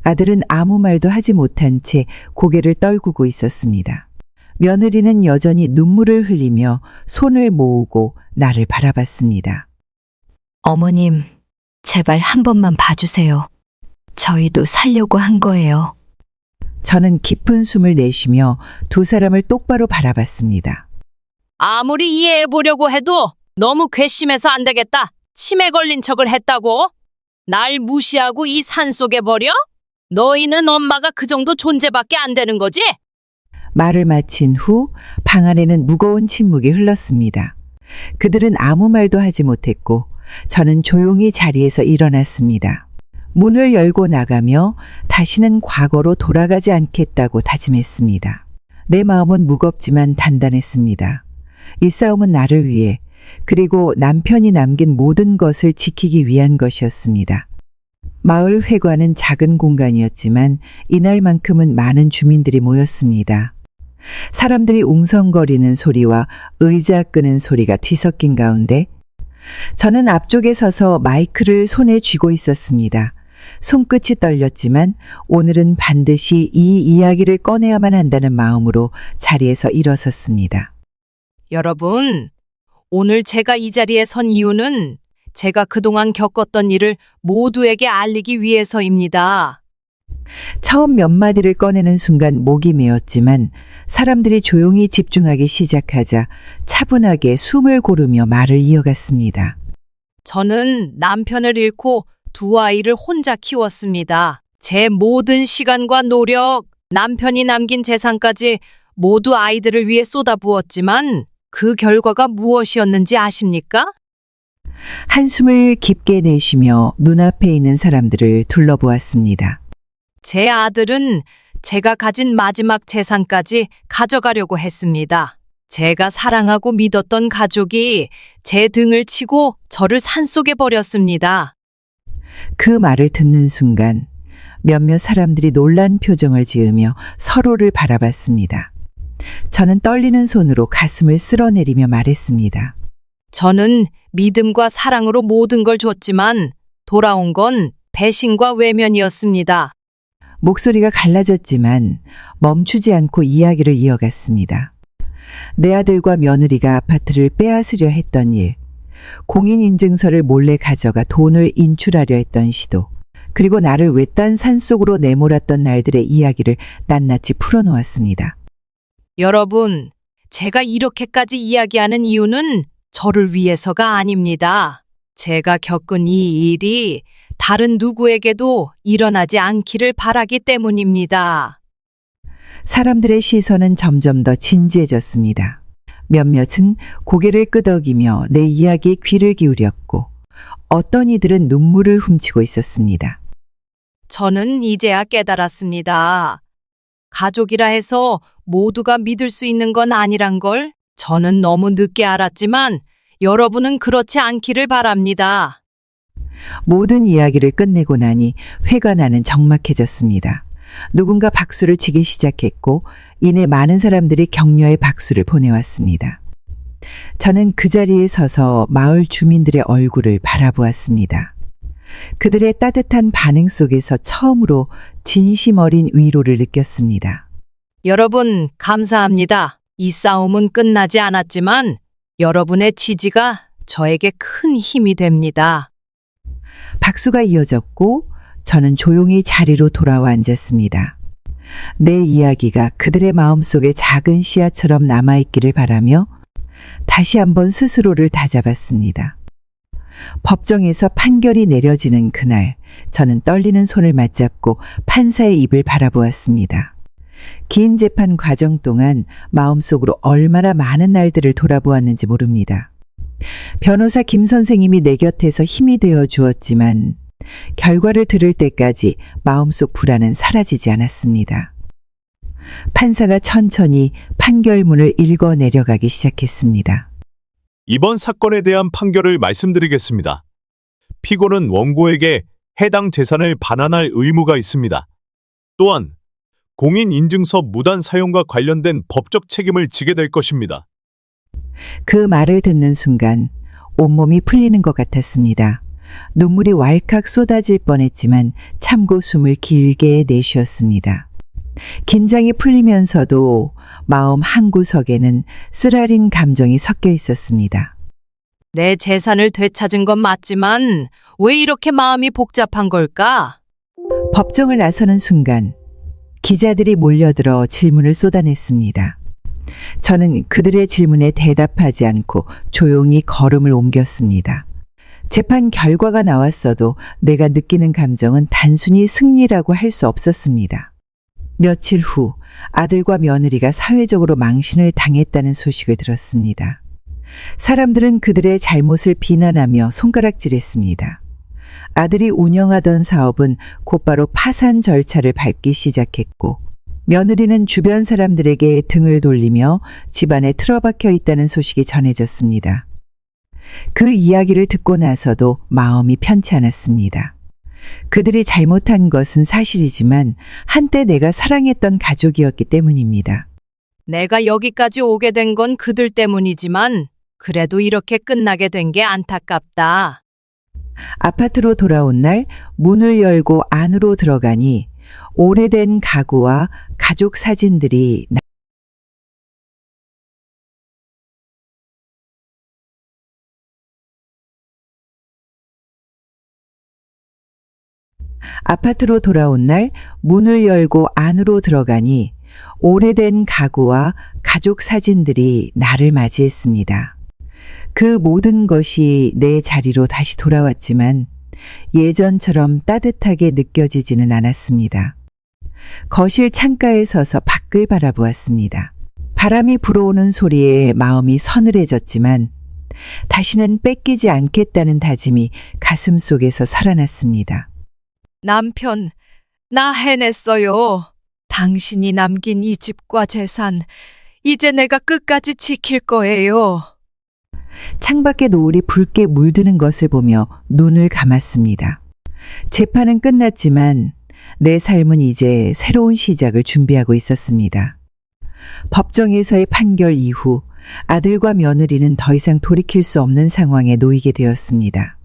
아들은 아무 말도 하지 못한 채 고개를 떨구고 있었습니다. 며느리는 여전히 눈물을 흘리며 손을 모으고 나를 바라봤습니다. 어머님, 제발 한 번만 봐주세요. 저희도 살려고 한 거예요. 저는 깊은 숨을 내쉬며 두 사람을 똑바로 바라봤습니다. 아무리 이해해 보려고 해도 너무 괘씸해서 안 되겠다. 치매 걸린 척을 했다고? 날 무시하고 이 산속에 버려? 너희는 엄마가 그 정도 존재밖에 안 되는 거지? 말을 마친 후 방 안에는 무거운 침묵이 흘렀습니다. 그들은 아무 말도 하지 못했고 저는 조용히 자리에서 일어났습니다. 문을 열고 나가며 다시는 과거로 돌아가지 않겠다고 다짐했습니다. 내 마음은 무겁지만 단단했습니다. 이 싸움은 나를 위해 그리고 남편이 남긴 모든 것을 지키기 위한 것이었습니다. 마을 회관은 작은 공간이었지만 이날만큼은 많은 주민들이 모였습니다. 사람들이 웅성거리는 소리와 의자 끄는 소리가 뒤섞인 가운데 저는 앞쪽에 서서 마이크를 손에 쥐고 있었습니다. 손끝이 떨렸지만 오늘은 반드시 이 이야기를 꺼내야만 한다는 마음으로 자리에서 일어섰습니다. 여러분, 오늘 제가 이 자리에 선 이유는 제가 그동안 겪었던 일을 모두에게 알리기 위해서입니다. 처음 몇 마디를 꺼내는 순간 목이 메었지만 사람들이 조용히 집중하기 시작하자 차분하게 숨을 고르며 말을 이어갔습니다. 저는 남편을 잃고 두 아이를 혼자 키웠습니다. 제 모든 시간과 노력, 남편이 남긴 재산까지 모두 아이들을 위해 쏟아부었지만 그 결과가 무엇이었는지 아십니까? 한숨을 깊게 내쉬며 눈앞에 있는 사람들을 둘러보았습니다. 제 아들은 제가 가진 마지막 재산까지 가져가려고 했습니다. 제가 사랑하고 믿었던 가족이 제 등을 치고 저를 산속에 버렸습니다. 그 말을 듣는 순간 몇몇 사람들이 놀란 표정을 지으며 서로를 바라봤습니다. 저는 떨리는 손으로 가슴을 쓸어내리며 말했습니다. 저는 믿음과 사랑으로 모든 걸 줬지만 돌아온 건 배신과 외면이었습니다. 목소리가 갈라졌지만 멈추지 않고 이야기를 이어갔습니다. 내 아들과 며느리가 아파트를 빼앗으려 했던 일, 공인인증서를 몰래 가져가 돈을 인출하려 했던 시도, 그리고 나를 외딴 산속으로 내몰았던 날들의 이야기를 낱낱이 풀어놓았습니다. 여러분, 제가 이렇게까지 이야기하는 이유는 저를 위해서가 아닙니다. 제가 겪은 이 일이 다른 누구에게도 일어나지 않기를 바라기 때문입니다. 사람들의 시선은 점점 더 진지해졌습니다. 몇몇은 고개를 끄덕이며 내 이야기에 귀를 기울였고 어떤 이들은 눈물을 훔치고 있었습니다. 저는 이제야 깨달았습니다. 가족이라 해서 모두가 믿을 수 있는 건 아니란 걸 저는 너무 늦게 알았지만 여러분은 그렇지 않기를 바랍니다. 모든 이야기를 끝내고 나니 회관 안은 적막해졌습니다. 누군가 박수를 치기 시작했고 이내 많은 사람들이 격려의 박수를 보내왔습니다. 저는 그 자리에 서서 마을 주민들의 얼굴을 바라보았습니다. 그들의 따뜻한 반응 속에서 처음으로 진심 어린 위로를 느꼈습니다. 여러분, 감사합니다. 이 싸움은 끝나지 않았지만 여러분의 지지가 저에게 큰 힘이 됩니다. 박수가 이어졌고 저는 조용히 자리로 돌아와 앉았습니다. 내 이야기가 그들의 마음속에 작은 씨앗처럼 남아있기를 바라며 다시 한번 스스로를 다잡았습니다. 법정에서 판결이 내려지는 그날, 저는 떨리는 손을 맞잡고 판사의 입을 바라보았습니다. 긴 재판 과정 동안 마음속으로 얼마나 많은 날들을 돌아보았는지 모릅니다. 변호사 김 선생님이 내 곁에서 힘이 되어 주었지만 결과를 들을 때까지 마음속 불안은 사라지지 않았습니다. 판사가 천천히 판결문을 읽어 내려가기 시작했습니다. 이번 사건에 대한 판결을 말씀드리겠습니다. 피고는 원고에게 해당 재산을 반환할 의무가 있습니다. 또한 공인인증서 무단 사용과 관련된 법적 책임을 지게 될 것입니다. 그 말을 듣는 순간 온몸이 풀리는 것 같았습니다. 눈물이 왈칵 쏟아질 뻔했지만 참고 숨을 길게 내쉬었습니다. 긴장이 풀리면서도 마음 한구석에는 쓰라린 감정이 섞여 있었습니다. 내 재산을 되찾은 건 맞지만 왜 이렇게 마음이 복잡한 걸까? 법정을 나서는 순간 기자들이 몰려들어 질문을 쏟아냈습니다. 저는 그들의 질문에 대답하지 않고 조용히 걸음을 옮겼습니다. 재판 결과가 나왔어도 내가 느끼는 감정은 단순히 승리라고 할 수 없었습니다. 며칠 후 아들과 며느리가 사회적으로 망신을 당했다는 소식을 들었습니다. 사람들은 그들의 잘못을 비난하며 손가락질했습니다. 아들이 운영하던 사업은 곧바로 파산 절차를 밟기 시작했고, 며느리는 주변 사람들에게 등을 돌리며 집안에 틀어박혀 있다는 소식이 전해졌습니다. 그 이야기를 듣고 나서도 마음이 편치 않았습니다. 그들이 잘못한 것은 사실이지만 한때 내가 사랑했던 가족이었기 때문입니다. 내가 여기까지 오게 된 건 그들 때문이지만 그래도 이렇게 끝나게 된 게 안타깝다. 아파트로 돌아온 날 문을 열고 안으로 들어가니 오래된 가구와 가족 사진들이 아파트로 돌아온 날 문을 열고 안으로 들어가니 오래된 가구와 가족 사진들이 나를 맞이했습니다. 그 모든 것이 내 자리로 다시 돌아왔지만 예전처럼 따뜻하게 느껴지지는 않았습니다. 거실 창가에 서서 밖을 바라보았습니다. 바람이 불어오는 소리에 마음이 서늘해졌지만 다시는 뺏기지 않겠다는 다짐이 가슴 속에서 살아났습니다. 남편, 나 해냈어요. 당신이 남긴 이 집과 재산, 이제 내가 끝까지 지킬 거예요. 창밖에 노을이 붉게 물드는 것을 보며 눈을 감았습니다. 재판은 끝났지만 내 삶은 이제 새로운 시작을 준비하고 있었습니다. 법정에서의 판결 이후 아들과 며느리는 더 이상 돌이킬 수 없는 상황에 놓이게 되었습니다.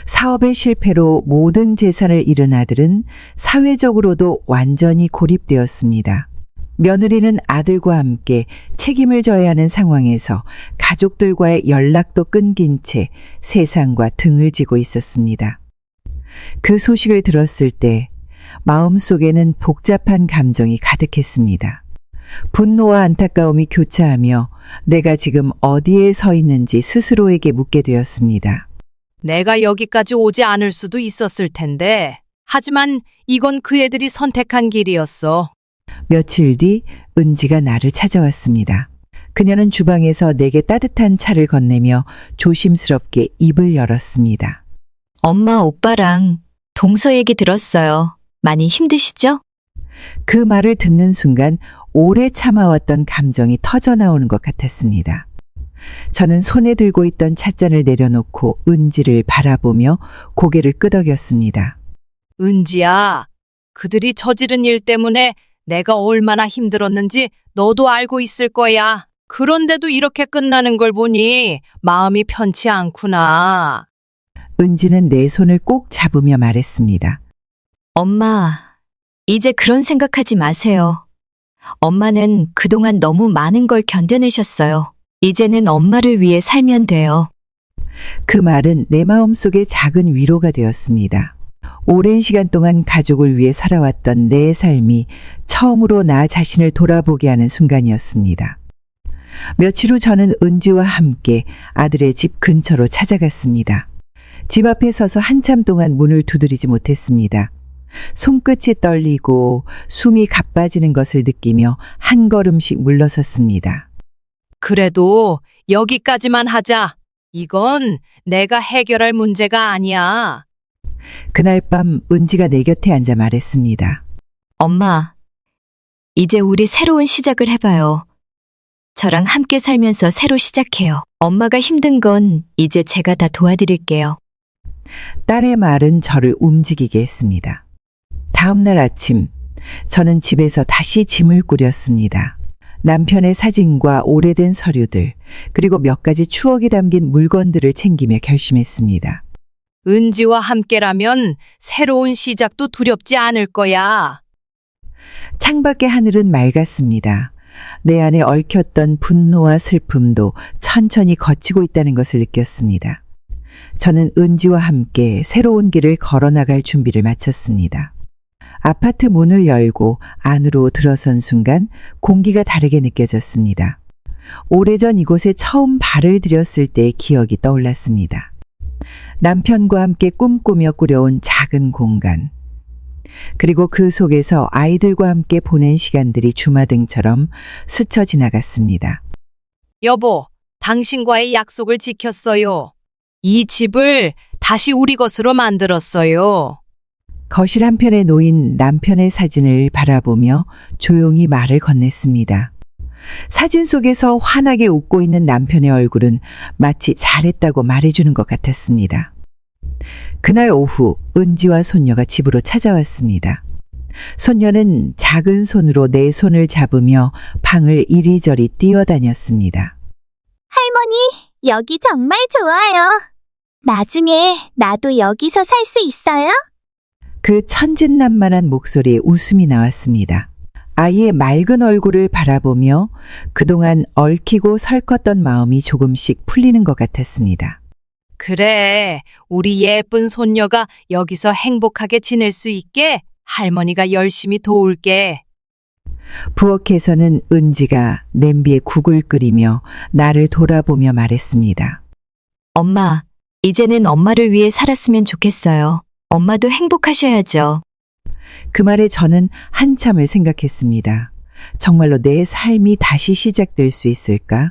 사업의 실패로 모든 재산을 잃은 아들은 사회적으로도 완전히 고립되었습니다. 며느리는 아들과 함께 책임을 져야 하는 상황에서 가족들과의 연락도 끊긴 채 세상과 등을 지고 있었습니다. 그 소식을 들었을 때 마음속에는 복잡한 감정이 가득했습니다. 분노와 안타까움이 교차하며 내가 지금 어디에 서 있는지 스스로에게 묻게 되었습니다. 내가 여기까지 오지 않을 수도 있었을 텐데, 하지만 이건 그 애들이 선택한 길이었어. 며칠 뒤 은지가 나를 찾아왔습니다. 그녀는 주방에서 내게 따뜻한 차를 건네며 조심스럽게 입을 열었습니다. 엄마, 오빠랑 동서 얘기 들었어요. 많이 힘드시죠? 그 말을 듣는 순간 오래 참아왔던 감정이 터져나오는 것 같았습니다. 저는 손에 들고 있던 찻잔을 내려놓고 은지를 바라보며 고개를 끄덕였습니다. 은지야, 그들이 저지른 일 때문에 내가 얼마나 힘들었는지 너도 알고 있을 거야. 그런데도 이렇게 끝나는 걸 보니 마음이 편치 않구나. 은지는 내 손을 꼭 잡으며 말했습니다. 엄마, 이제 그런 생각하지 마세요. 엄마는 그동안 너무 많은 걸 견뎌내셨어요. 이제는 엄마를 위해 살면 돼요. 그 말은 내 마음속에 작은 위로가 되었습니다. 오랜 시간 동안 가족을 위해 살아왔던 내 삶이 처음으로 나 자신을 돌아보게 하는 순간이었습니다. 며칠 후 저는 은지와 함께 아들의 집 근처로 찾아갔습니다. 집 앞에 서서 한참 동안 문을 두드리지 못했습니다. 손끝이 떨리고 숨이 가빠지는 것을 느끼며 한 걸음씩 물러섰습니다. 그래도 여기까지만 하자. 이건 내가 해결할 문제가 아니야. 그날 밤 은지가 내 곁에 앉아 말했습니다. 엄마, 이제 우리 새로운 시작을 해봐요. 저랑 함께 살면서 새로 시작해요. 엄마가 힘든 건 이제 제가 다 도와드릴게요. 딸의 말은 저를 움직이게 했습니다. 다음 날 아침, 저는 집에서 다시 짐을 꾸렸습니다. 남편의 사진과 오래된 서류들, 그리고 몇 가지 추억이 담긴 물건들을 챙기며 결심했습니다. 은지와 함께라면 새로운 시작도 두렵지 않을 거야. 창밖의 하늘은 맑았습니다. 내 안에 얽혔던 분노와 슬픔도 천천히 걷히고 있다는 것을 느꼈습니다. 저는 은지와 함께 새로운 길을 걸어나갈 준비를 마쳤습니다. 아파트 문을 열고 안으로 들어선 순간 공기가 다르게 느껴졌습니다. 오래전 이곳에 처음 발을 들였을 때의 기억이 떠올랐습니다. 남편과 함께 꿈꾸며 꾸려온 작은 공간. 그리고 그 속에서 아이들과 함께 보낸 시간들이 주마등처럼 스쳐 지나갔습니다. 여보, 당신과의 약속을 지켰어요. 이 집을 다시 우리 것으로 만들었어요. 거실 한편에 놓인 남편의 사진을 바라보며 조용히 말을 건넸습니다. 사진 속에서 환하게 웃고 있는 남편의 얼굴은 마치 잘했다고 말해주는 것 같았습니다. 그날 오후 은지와 손녀가 집으로 찾아왔습니다. 손녀는 작은 손으로 내 손을 잡으며 방을 이리저리 뛰어다녔습니다. 할머니, 여기 정말 좋아요. 나중에 나도 여기서 살 수 있어요? 그 천진난만한 목소리에 웃음이 나왔습니다. 아이의 맑은 얼굴을 바라보며 그동안 얽히고 설컸던 마음이 조금씩 풀리는 것 같았습니다. 그래, 우리 예쁜 손녀가 여기서 행복하게 지낼 수 있게 할머니가 열심히 도울게. 부엌에서는 은지가 냄비에 국을 끓이며 나를 돌아보며 말했습니다. 엄마, 이제는 엄마를 위해 살았으면 좋겠어요. 엄마도 행복하셔야죠. 그 말에 저는 한참을 생각했습니다. 정말로 내 삶이 다시 시작될 수 있을까?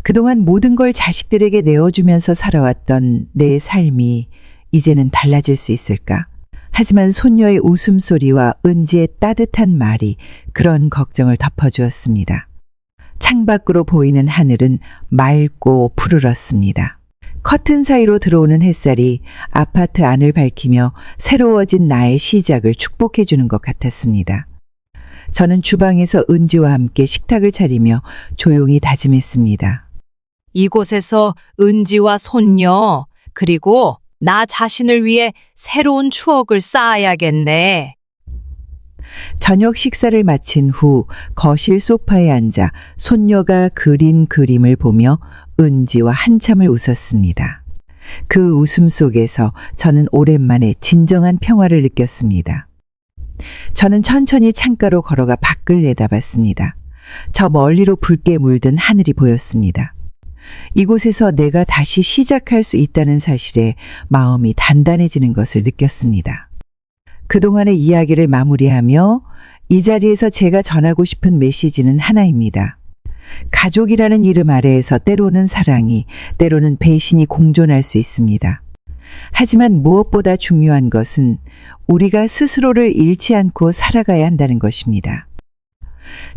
그동안 모든 걸 자식들에게 내어주면서 살아왔던 내 삶이 이제는 달라질 수 있을까? 하지만 손녀의 웃음소리와 은지의 따뜻한 말이 그런 걱정을 덮어주었습니다. 창밖으로 보이는 하늘은 맑고 푸르렀습니다. 커튼 사이로 들어오는 햇살이 아파트 안을 밝히며 새로워진 나의 시작을 축복해주는 것 같았습니다. 저는 주방에서 은지와 함께 식탁을 차리며 조용히 다짐했습니다. 이곳에서 은지와 손녀, 그리고 나 자신을 위해 새로운 추억을 쌓아야겠네. 저녁 식사를 마친 후 거실 소파에 앉아 손녀가 그린 그림을 보며 은지와 한참을 웃었습니다. 그 웃음 속에서 저는 오랜만에 진정한 평화를 느꼈습니다. 저는 천천히 창가로 걸어가 밖을 내다봤습니다. 저 멀리로 붉게 물든 하늘이 보였습니다. 이곳에서 내가 다시 시작할 수 있다는 사실에 마음이 단단해지는 것을 느꼈습니다. 그동안의 이야기를 마무리하며 이 자리에서 제가 전하고 싶은 메시지는 하나입니다. 가족이라는 이름 아래에서 때로는 사랑이, 때로는 배신이 공존할 수 있습니다. 하지만 무엇보다 중요한 것은 우리가 스스로를 잃지 않고 살아가야 한다는 것입니다.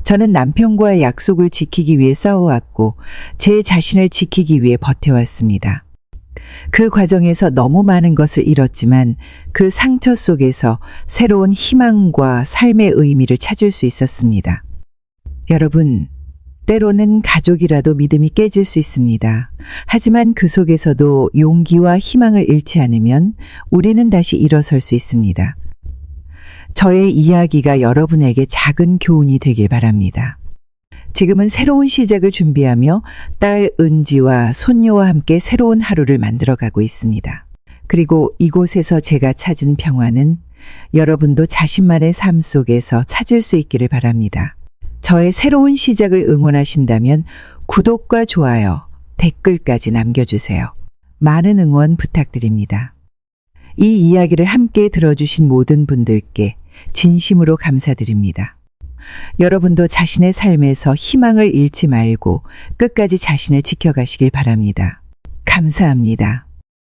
저는 남편과의 약속을 지키기 위해 싸워왔고 제 자신을 지키기 위해 버텨왔습니다. 그 과정에서 너무 많은 것을 잃었지만 그 상처 속에서 새로운 희망과 삶의 의미를 찾을 수 있었습니다. 여러분, 때로는 가족이라도 믿음이 깨질 수 있습니다. 하지만 그 속에서도 용기와 희망을 잃지 않으면 우리는 다시 일어설 수 있습니다. 저의 이야기가 여러분에게 작은 교훈이 되길 바랍니다. 지금은 새로운 시작을 준비하며 딸 은지와 손녀와 함께 새로운 하루를 만들어가고 있습니다. 그리고 이곳에서 제가 찾은 평화는 여러분도 자신만의 삶 속에서 찾을 수 있기를 바랍니다. 저의 새로운 시작을 응원하신다면 구독과 좋아요, 댓글까지 남겨주세요. 많은 응원 부탁드립니다. 이 이야기를 함께 들어주신 모든 분들께 진심으로 감사드립니다. 여러분도 자신의 삶에서 희망을 잃지 말고 끝까지 자신을 지켜가시길 바랍니다. 감사합니다.